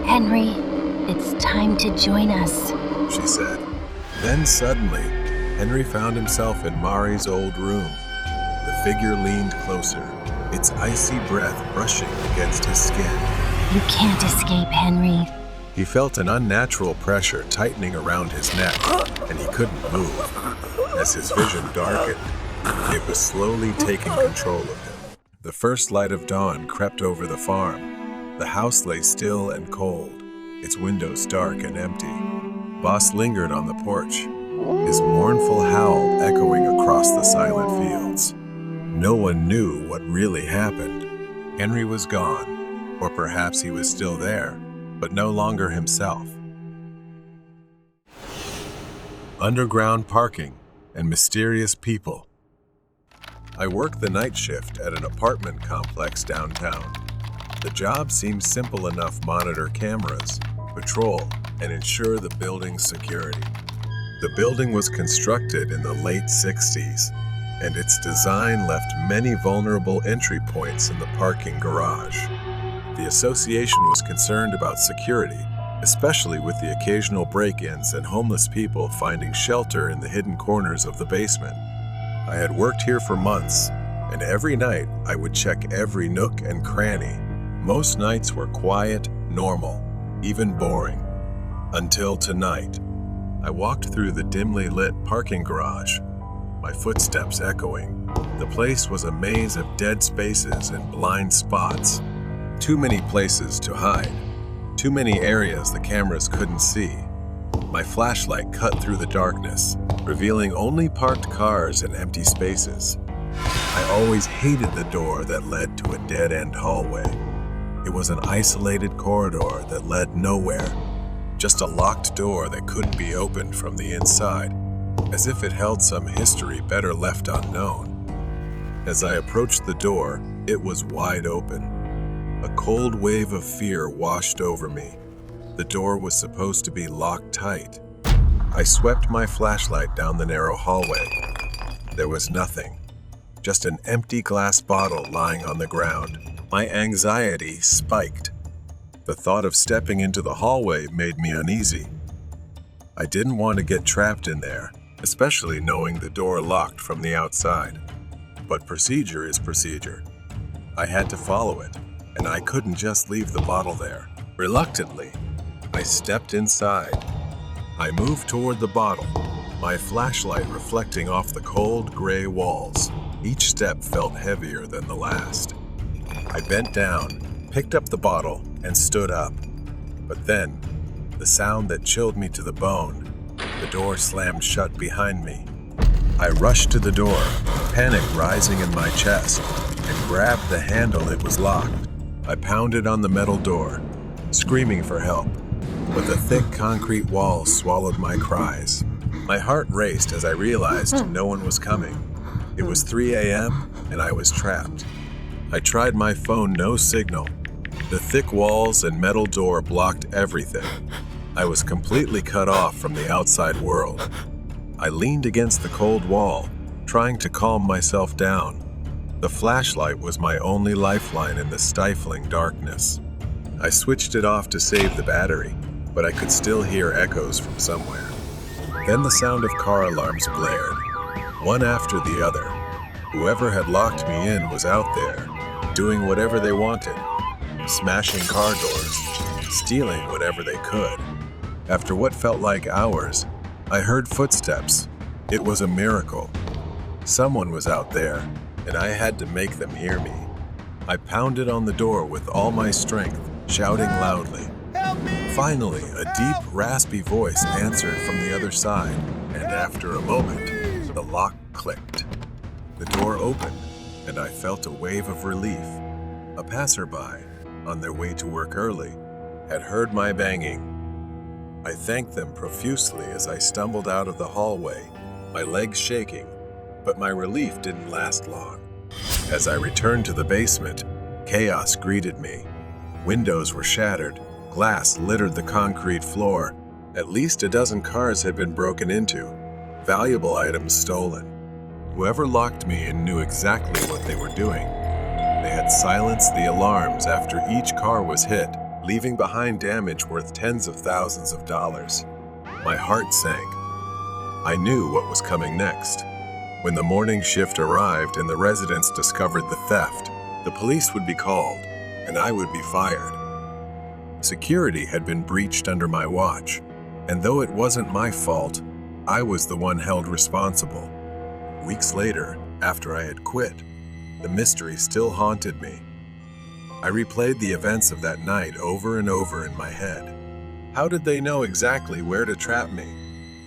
Henry, it's time to join us. She said. Then suddenly, Henry found himself in Mari's old room. The figure leaned closer, its icy breath brushing against his skin. You can't escape, Henry. He felt an unnatural pressure tightening around his neck, and he couldn't move. As his vision darkened, it was slowly taking control of him. The first light of dawn crept over the farm. The house lay still and cold, its windows dark and empty. Boss lingered on the porch, his mournful howl echoing across the silent fields. No one knew what really happened. Henry was gone, or perhaps he was still there, but no longer himself. Underground parking and mysterious people. I worked the night shift at an apartment complex downtown. The job seemed simple enough: monitor cameras, patrol, and ensure the building's security. The building was constructed in the late 60s, and its design left many vulnerable entry points in the parking garage. The association was concerned about security, especially with the occasional break-ins and homeless people finding shelter in the hidden corners of the basement. I had worked here for months, and every night I would check every nook and cranny. Most nights were quiet, normal, even boring. Until tonight. I walked through the dimly lit parking garage, my footsteps echoing. The place was a maze of dead spaces and blind spots. Too many places to hide. Too many areas the cameras couldn't see. My flashlight cut through the darkness, revealing only parked cars and empty spaces. I always hated the door that led to a dead-end hallway. It was an isolated corridor that led nowhere, just a locked door that couldn't be opened from the inside, as if it held some history better left unknown. As I approached the door, it was wide open. A cold wave of fear washed over me. The door was supposed to be locked tight. I swept my flashlight down the narrow hallway. There was nothing, just an empty glass bottle lying on the ground. My anxiety spiked. The thought of stepping into the hallway made me uneasy. I didn't want to get trapped in there, especially knowing the door locked from the outside. But procedure is procedure. I had to follow it, and I couldn't just leave the bottle there. Reluctantly, I stepped inside. I moved toward the bottle, my flashlight reflecting off the cold gray walls. Each step felt heavier than the last. I bent down, picked up the bottle, and stood up. But then, the sound that chilled me to the bone, the door slammed shut behind me. I rushed to the door, panic rising in my chest, and grabbed the handle. It was locked. I pounded on the metal door, screaming for help, but the thick concrete walls swallowed my cries. My heart raced as I realized no one was coming. It was 3 a.m. and I was trapped. I tried my phone, no signal. The thick walls and metal door blocked everything. I was completely cut off from the outside world. I leaned against the cold wall, trying to calm myself down. The flashlight was my only lifeline in the stifling darkness. I switched it off to save the battery, but I could still hear echoes from somewhere. Then the sound of car alarms blared, one after the other. Whoever had locked me in was out there, doing whatever they wanted, smashing car doors, stealing whatever they could. After what felt like hours, I heard footsteps. It was a miracle. Someone was out there, and I had to make them hear me. I pounded on the door with all my strength, shouting loudly. Finally, a deep, raspy voice answered from the other side, and after a moment, the lock clicked. The door opened, and I felt a wave of relief. A passerby, on their way to work early, had heard my banging. I thanked them profusely as I stumbled out of the hallway, my legs shaking, but my relief didn't last long. As I returned to the basement, chaos greeted me. Windows were shattered, glass littered the concrete floor. At least a dozen cars had been broken into, valuable items stolen. Whoever locked me in knew exactly what they were doing. They had silenced the alarms after each car was hit, leaving behind damage worth tens of thousands of dollars. My heart sank. I knew what was coming next. When the morning shift arrived and the residents discovered the theft, the police would be called, and I would be fired. Security had been breached under my watch, and though it wasn't my fault, I was the one held responsible. Weeks later, after I had quit, the mystery still haunted me. I replayed the events of that night over and over in my head. How did they know exactly where to trap me?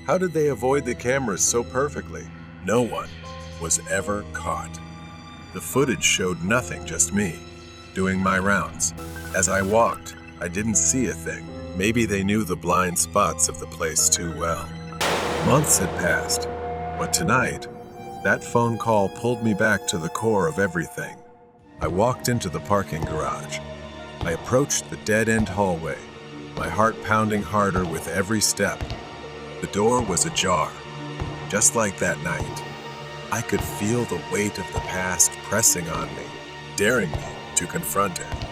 How did they avoid the cameras so perfectly? No one was ever caught. The footage showed nothing, just me, doing my rounds. As I walked, I didn't see a thing. Maybe they knew the blind spots of the place too well. Months had passed, but tonight, that phone call pulled me back to the core of everything. I walked into the parking garage. I approached the dead-end hallway, my heart pounding harder with every step. The door was ajar. Just like that night, I could feel the weight of the past pressing on me, daring me to confront it.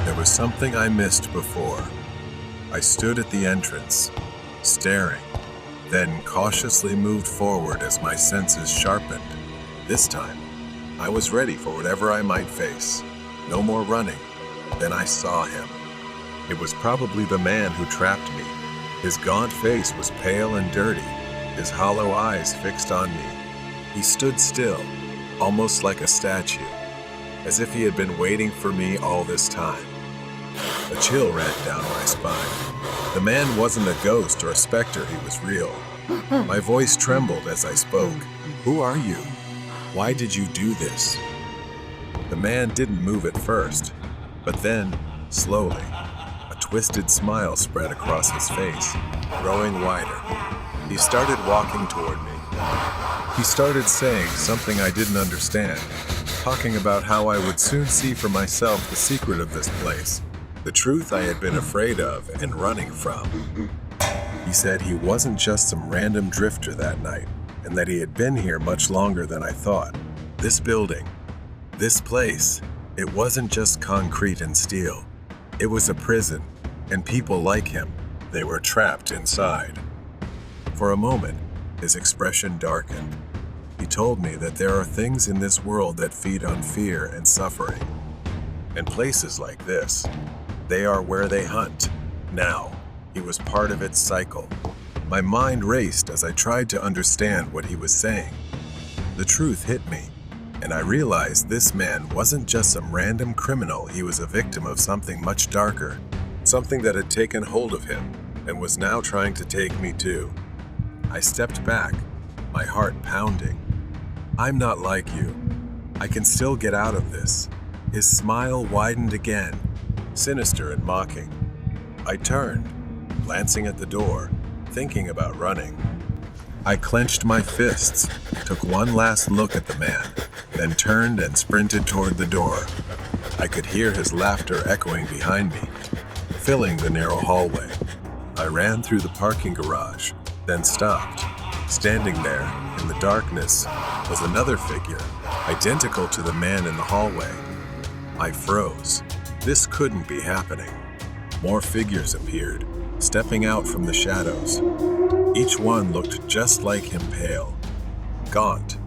There was something I missed before. I stood at the entrance, staring, then cautiously moved forward as my senses sharpened. This time, I was ready for whatever I might face. No more running. Then I saw him. It was probably the man who trapped me. His gaunt face was pale and dirty, his hollow eyes fixed on me. He stood still, almost like a statue, as if he had been waiting for me all this time. A chill ran down my spine. The man wasn't a ghost or a specter, he was real. My voice trembled as I spoke. "Who are you? Why did you do this?" The man didn't move at first, but then, slowly, a twisted smile spread across his face, growing wider. He started walking toward me. He started saying something I didn't understand, talking about how I would soon see for myself the secret of this place, the truth I had been afraid of and running from. He said he wasn't just some random drifter that night, and that he had been here much longer than I thought. This building, this place, it wasn't just concrete and steel. It was a prison, and people like him, they were trapped inside. For a moment, his expression darkened. He told me that there are things in this world that feed on fear and suffering. And places like this, they are where they hunt. Now, he was part of its cycle. My mind raced as I tried to understand what he was saying. The truth hit me, and I realized this man wasn't just some random criminal. He was a victim of something much darker, something that had taken hold of him and was now trying to take me too. I stepped back, my heart pounding. "I'm not like you. I can still get out of this." His smile widened again, sinister and mocking. I turned, glancing at the door, thinking about running. I clenched my fists, took one last look at the man, then turned and sprinted toward the door. I could hear his laughter echoing behind me, filling the narrow hallway. I ran through the parking garage, then stopped. Standing there, in the darkness, was another figure, identical to the man in the hallway. I froze. This couldn't be happening. More figures appeared, stepping out from the shadows. Each one looked just like him, pale, gaunt.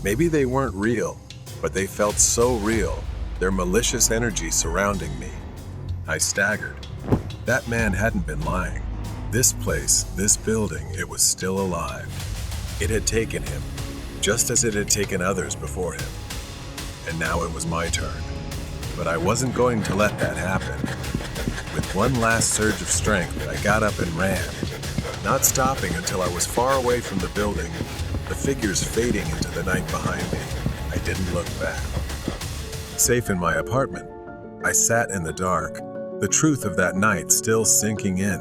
Maybe they weren't real, but they felt so real, their malicious energy surrounding me. I staggered. That man hadn't been lying. This place, this building, it was still alive. It had taken him, just as it had taken others before him. And now it was my turn. But I wasn't going to let that happen. With one last surge of strength, I got up and ran, not stopping until I was far away from the building, the figures fading into the night behind me. I didn't look back. Safe in my apartment, I sat in the dark, the truth of that night still sinking in.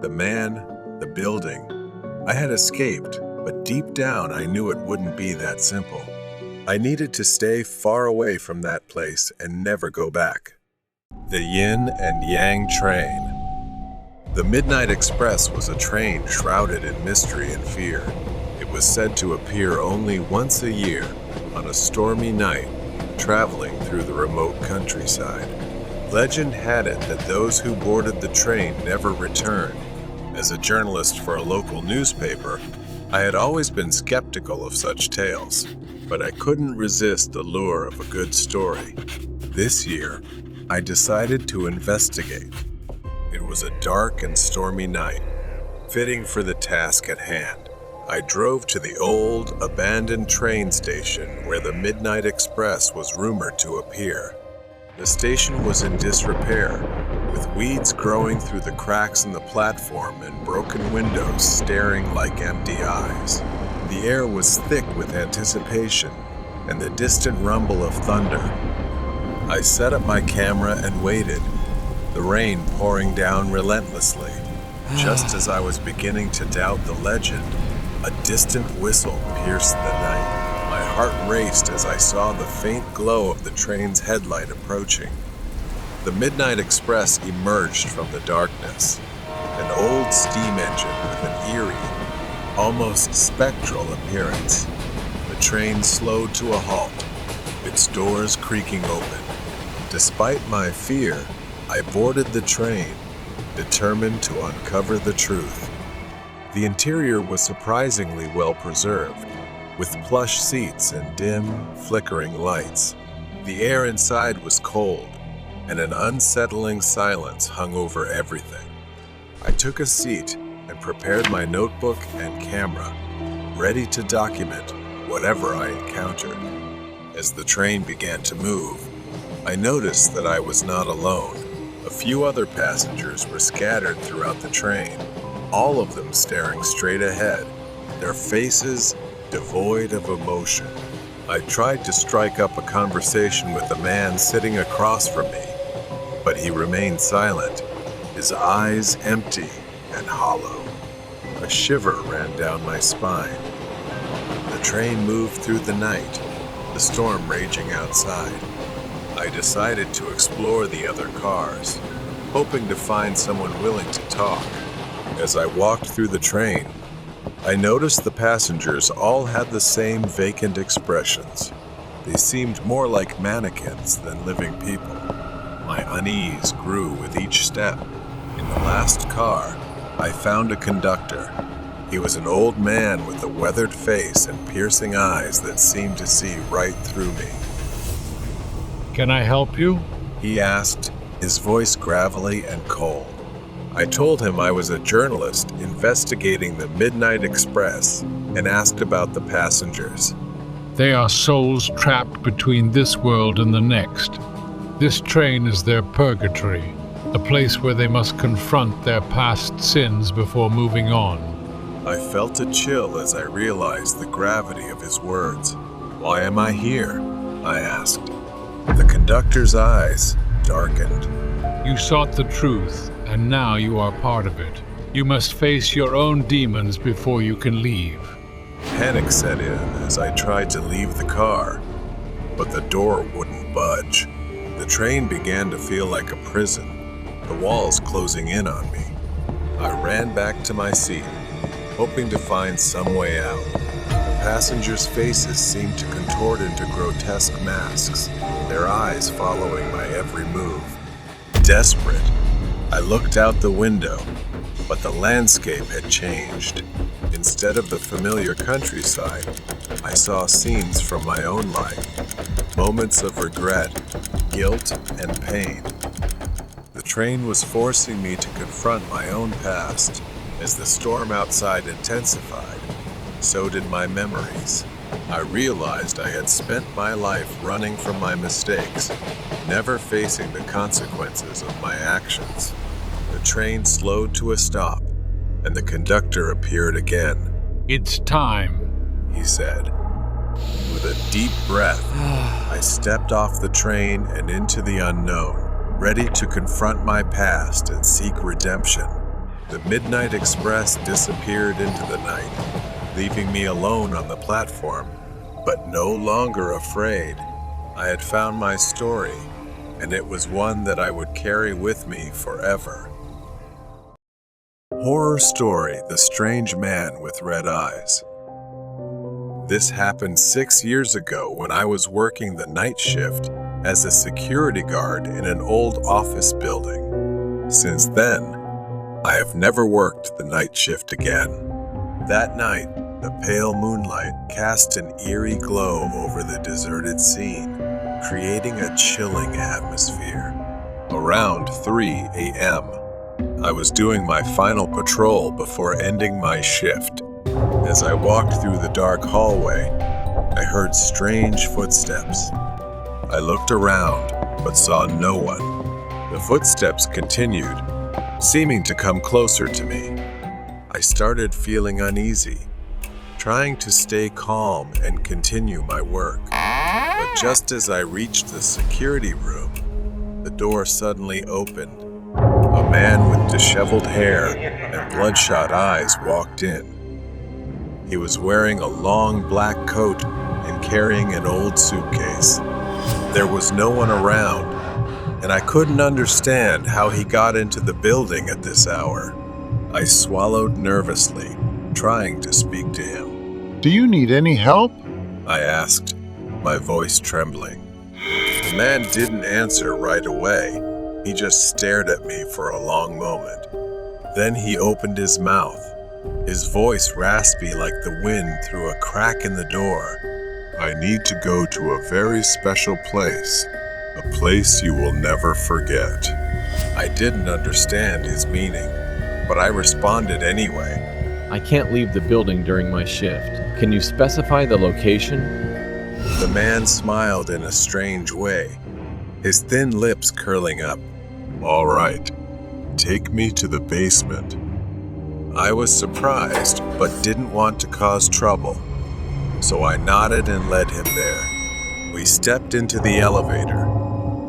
The man, the building. I had escaped, but deep down I knew it wouldn't be that simple. I needed to stay far away from that place and never go back. The Yin and Yang train. The Midnight Express was a train shrouded in mystery and fear. It was said to appear only once a year, on a stormy night, traveling through the remote countryside. Legend had it that those who boarded the train never returned. As a journalist for a local newspaper, I had always been skeptical of such tales, but I couldn't resist the lure of a good story. This year, I decided to investigate. It was a dark and stormy night, fitting for the task at hand. I drove to the old, abandoned train station where the Midnight Express was rumored to appear. The station was in disrepair, with weeds growing through the cracks in the platform and broken windows staring like empty eyes. The air was thick with anticipation and the distant rumble of thunder. I set up my camera and waited, the rain pouring down relentlessly. Just as I was beginning to doubt the legend, a distant whistle pierced the night. My heart raced as I saw the faint glow of the train's headlight approaching. The Midnight Express emerged from the darkness, an old steam engine with an eerie, almost spectral appearance. The train slowed to a halt, its doors creaking open. Despite my fear, I boarded the train, determined to uncover the truth. The interior was surprisingly well preserved, with plush seats and dim, flickering lights. The air inside was cold, and an unsettling silence hung over everything. I took a seat and prepared my notebook and camera, ready to document whatever I encountered. As the train began to move, I noticed that I was not alone. A few other passengers were scattered throughout the train, all of them staring straight ahead, their faces devoid of emotion. I tried to strike up a conversation with the man sitting across from me, but he remained silent, his eyes empty and hollow. A shiver ran down my spine. The train moved through the night, the storm raging outside. I decided to explore the other cars, hoping to find someone willing to talk. As I walked through the train, I noticed the passengers all had the same vacant expressions. They seemed more like mannequins than living people. My unease grew with each step. In the last car, I found a conductor. He was an old man with a weathered face and piercing eyes that seemed to see right through me. Can I help you? He asked, his voice gravelly and cold. I told him I was a journalist investigating the Midnight Express and asked about the passengers. They are souls trapped between this world and the next. This train is their purgatory, a place where they must confront their past sins before moving on. I felt a chill as I realized the gravity of his words. Why am I here? I asked. The conductor's eyes darkened. You sought the truth, and now you are part of it. You must face your own demons before you can leave. Panic set in as I tried to leave the car, but the door wouldn't budge. The train began to feel like a prison, the walls closing in on me. I ran back to my seat, hoping to find some way out. The passengers' faces seemed to contort into grotesque masks, their eyes following my every move. Desperate, I looked out the window, but the landscape had changed. Instead of the familiar countryside, I saw scenes from my own life, moments of regret, guilt, and pain. The train was forcing me to confront my own past. As the storm outside intensified, so did my memories. I realized I had spent my life running from my mistakes, never facing the consequences of my actions. The train slowed to a stop, and the conductor appeared again. It's time, He said. With a deep breath, I stepped off the train and into the unknown, ready to confront my past and seek redemption. The Midnight Express disappeared into the night, leaving me alone on the platform, but no longer afraid. I had found my story, and it was one that I would carry with me forever. Horror Story: The Strange Man with Red Eyes. This happened 6 years ago when I was working the night shift as a security guard in an old office building. Since then, I have never worked the night shift again. That night, the pale moonlight cast an eerie glow over the deserted scene, creating a chilling atmosphere. Around 3 a.m., I was doing my final patrol before ending my shift. As I walked through the dark hallway, I heard strange footsteps. I looked around, but saw no one. The footsteps continued, seeming to come closer to me. I started feeling uneasy, trying to stay calm and continue my work. But just as I reached the security room, the door suddenly opened. A man with disheveled hair and bloodshot eyes walked in. He was wearing a long black coat and carrying an old suitcase. There was no one around, and I couldn't understand how he got into the building at this hour. I swallowed nervously, trying to speak to him. Do you need any help? I asked, my voice trembling. The man didn't answer right away. He just stared at me for a long moment. Then he opened his mouth, his voice raspy like the wind through a crack in the door. I need to go to a very special place, a place you will never forget. I didn't understand his meaning, but I responded anyway. I can't leave the building during my shift. Can you specify the location? The man smiled in a strange way, his thin lips curling up. All right, take me to the basement. I was surprised, but didn't want to cause trouble, so I nodded and led him there. We stepped into the elevator,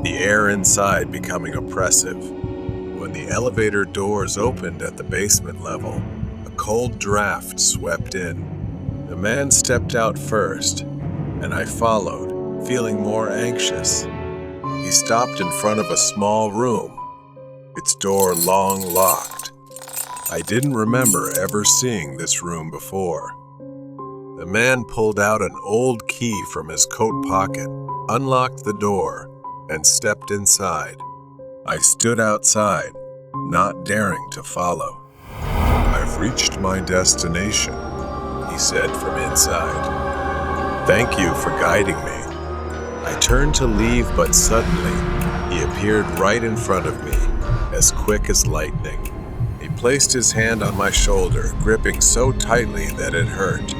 the air inside becoming oppressive. When the elevator doors opened at the basement level, a cold draft swept in. The man stepped out first, and I followed, feeling more anxious. He stopped in front of a small room, its door long locked. I didn't remember ever seeing this room before. The man pulled out an old key from his coat pocket, unlocked the door, and stepped inside. I stood outside, not daring to follow. I've reached my destination, he said from inside. Thank you for guiding me. I turned to leave, but suddenly, he appeared right in front of me, as quick as lightning. He placed his hand on my shoulder, gripping so tightly that it hurt.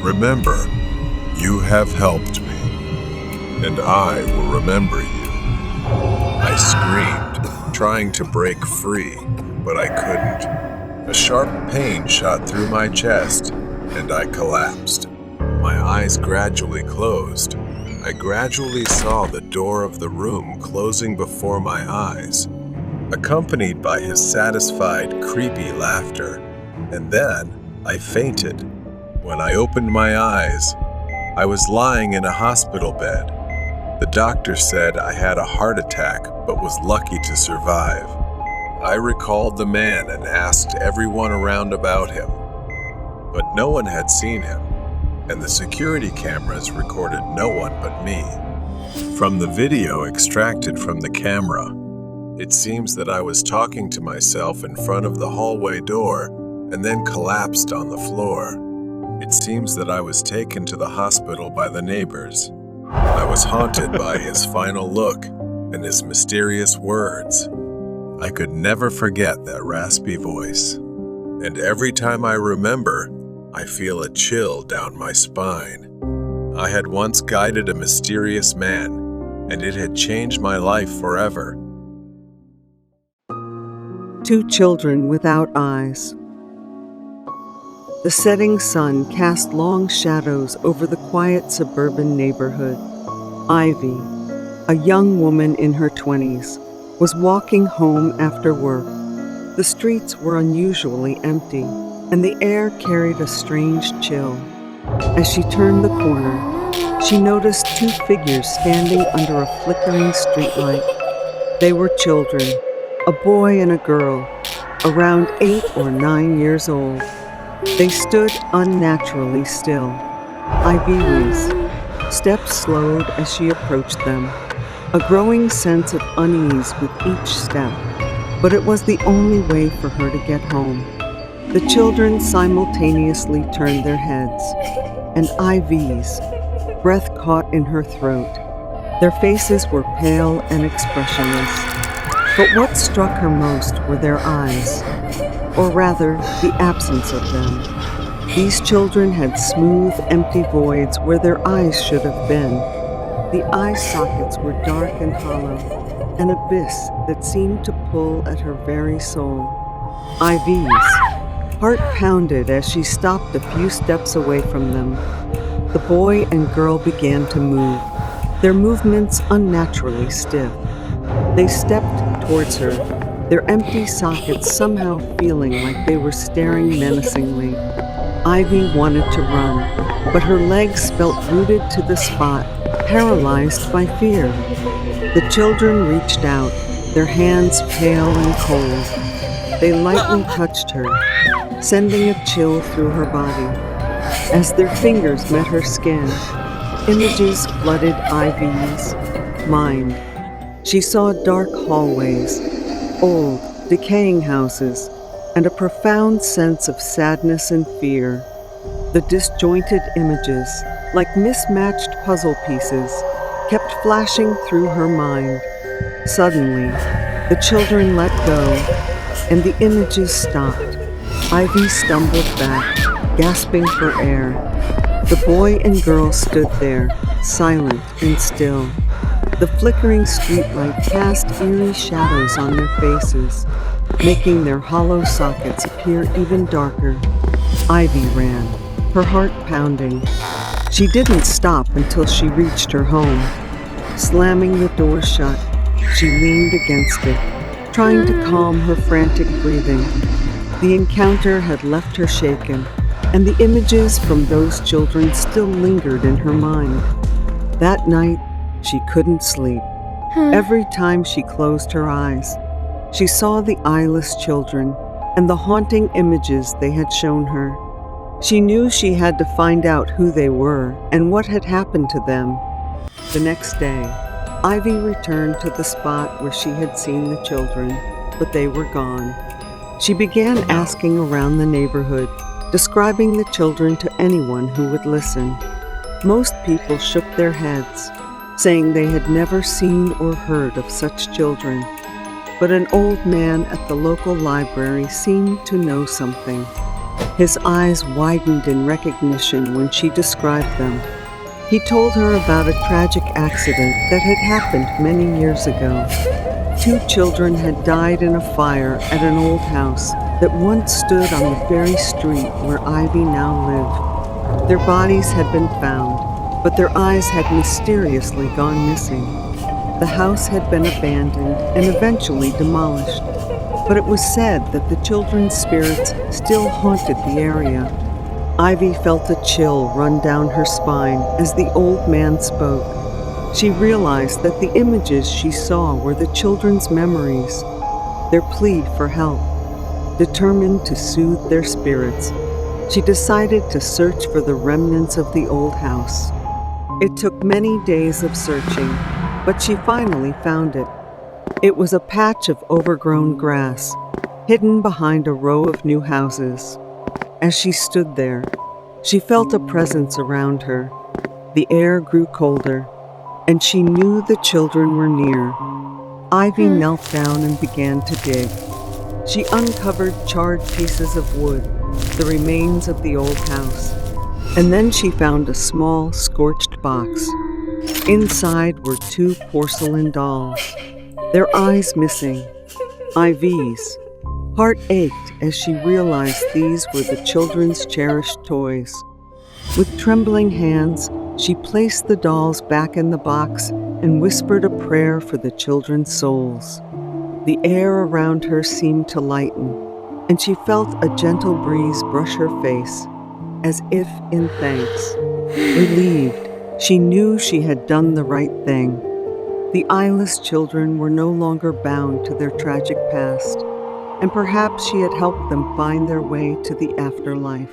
Remember, you have helped me, and I will remember you. I screamed, trying to break free, but I couldn't. A sharp pain shot through my chest, and I collapsed. My eyes gradually closed. I gradually saw the door of the room closing before my eyes, accompanied by his satisfied, creepy laughter. And then I fainted. When I opened my eyes, I was lying in a hospital bed. The doctor said I had a heart attack but was lucky to survive. I recalled the man and asked everyone around about him, but no one had seen him, and the security cameras recorded no one but me. From the video extracted from the camera, it seems that I was talking to myself in front of the hallway door and then collapsed on the floor. It seems that I was taken to the hospital by the neighbors. I was haunted by his final look and his mysterious words. I could never forget that raspy voice. And every time I remember, I feel a chill down my spine. I had once guided a mysterious man, and it had changed my life forever. Two children without eyes. The setting sun cast long shadows over the quiet suburban neighborhood. Ivy, a young woman in her 20s, was walking home after work. The streets were unusually empty, and the air carried a strange chill. As she turned the corner, she noticed two figures standing under a flickering streetlight. They were children, a boy and a girl, around 8 or 9 years old. They stood unnaturally still. Ivy wheezed. Steps slowed as she approached them, a growing sense of unease with each step, but it was the only way for her to get home. The children simultaneously turned their heads, and Ivy's breath caught in her throat. Their faces were pale and expressionless, but what struck her most were their eyes, or rather, the absence of them. These children had smooth, empty voids where their eyes should have been. The eye sockets were dark and hollow, an abyss that seemed to pull at her very soul. Ivy's heart pounded as she stopped a few steps away from them. The boy and girl began to move, their movements unnaturally stiff. They stepped towards her, their empty sockets somehow feeling like they were staring menacingly. Ivy wanted to run, but her legs felt rooted to the spot, paralyzed by fear. The children reached out, their hands pale and cold. They lightly touched her, sending a chill through her body. As their fingers met her skin, images flooded Ivy's mind. She saw dark hallways, old, decaying houses, and a profound sense of sadness and fear. The disjointed images, like mismatched puzzle pieces, kept flashing through her mind. Suddenly, the children let go, and the images stopped. Ivy stumbled back, gasping for air. The boy and girl stood there, silent and still. The flickering streetlight cast eerie shadows on their faces, making their hollow sockets appear even darker. Ivy ran, her heart pounding. She didn't stop until she reached her home. Slamming the door shut, she leaned against it, trying to calm her frantic breathing. The encounter had left her shaken, and the images from those children still lingered in her mind. That night, she couldn't sleep. Every time she closed her eyes, she saw the eyeless children and the haunting images they had shown her. She knew she had to find out who they were and what had happened to them. The next day, Ivy returned to the spot where she had seen the children, but they were gone. She began asking around the neighborhood, describing the children to anyone who would listen. Most people shook their heads, saying they had never seen or heard of such children. But an old man at the local library seemed to know something. His eyes widened in recognition when she described them. He told her about a tragic accident that had happened many years ago. 2 children had died in a fire at an old house that once stood on the very street where Ivy now lived. Their bodies had been found, but their eyes had mysteriously gone missing. The house had been abandoned and eventually demolished, but it was said that the children's spirits still haunted the area. Ivy felt a chill run down her spine as the old man spoke. She realized that the images she saw were the children's memories, their plea for help. Determined to soothe their spirits, she decided to search for the remnants of the old house. It took many days of searching, but she finally found it. It was a patch of overgrown grass, hidden behind a row of new houses. As she stood there, she felt a presence around her. The air grew colder, and she knew the children were near. Ivy knelt down and began to dig. She uncovered charred pieces of wood, the remains of the old house, and then she found a small, scorched box. Inside were 2 porcelain dolls, their eyes missing. Ivy's heart ached as she realized these were the children's cherished toys. With trembling hands, she placed the dolls back in the box and whispered a prayer for the children's souls. The air around her seemed to lighten, and she felt a gentle breeze brush her face, as if in thanks. Relieved, she knew she had done the right thing. The eyeless children were no longer bound to their tragic past, and perhaps she had helped them find their way to the afterlife.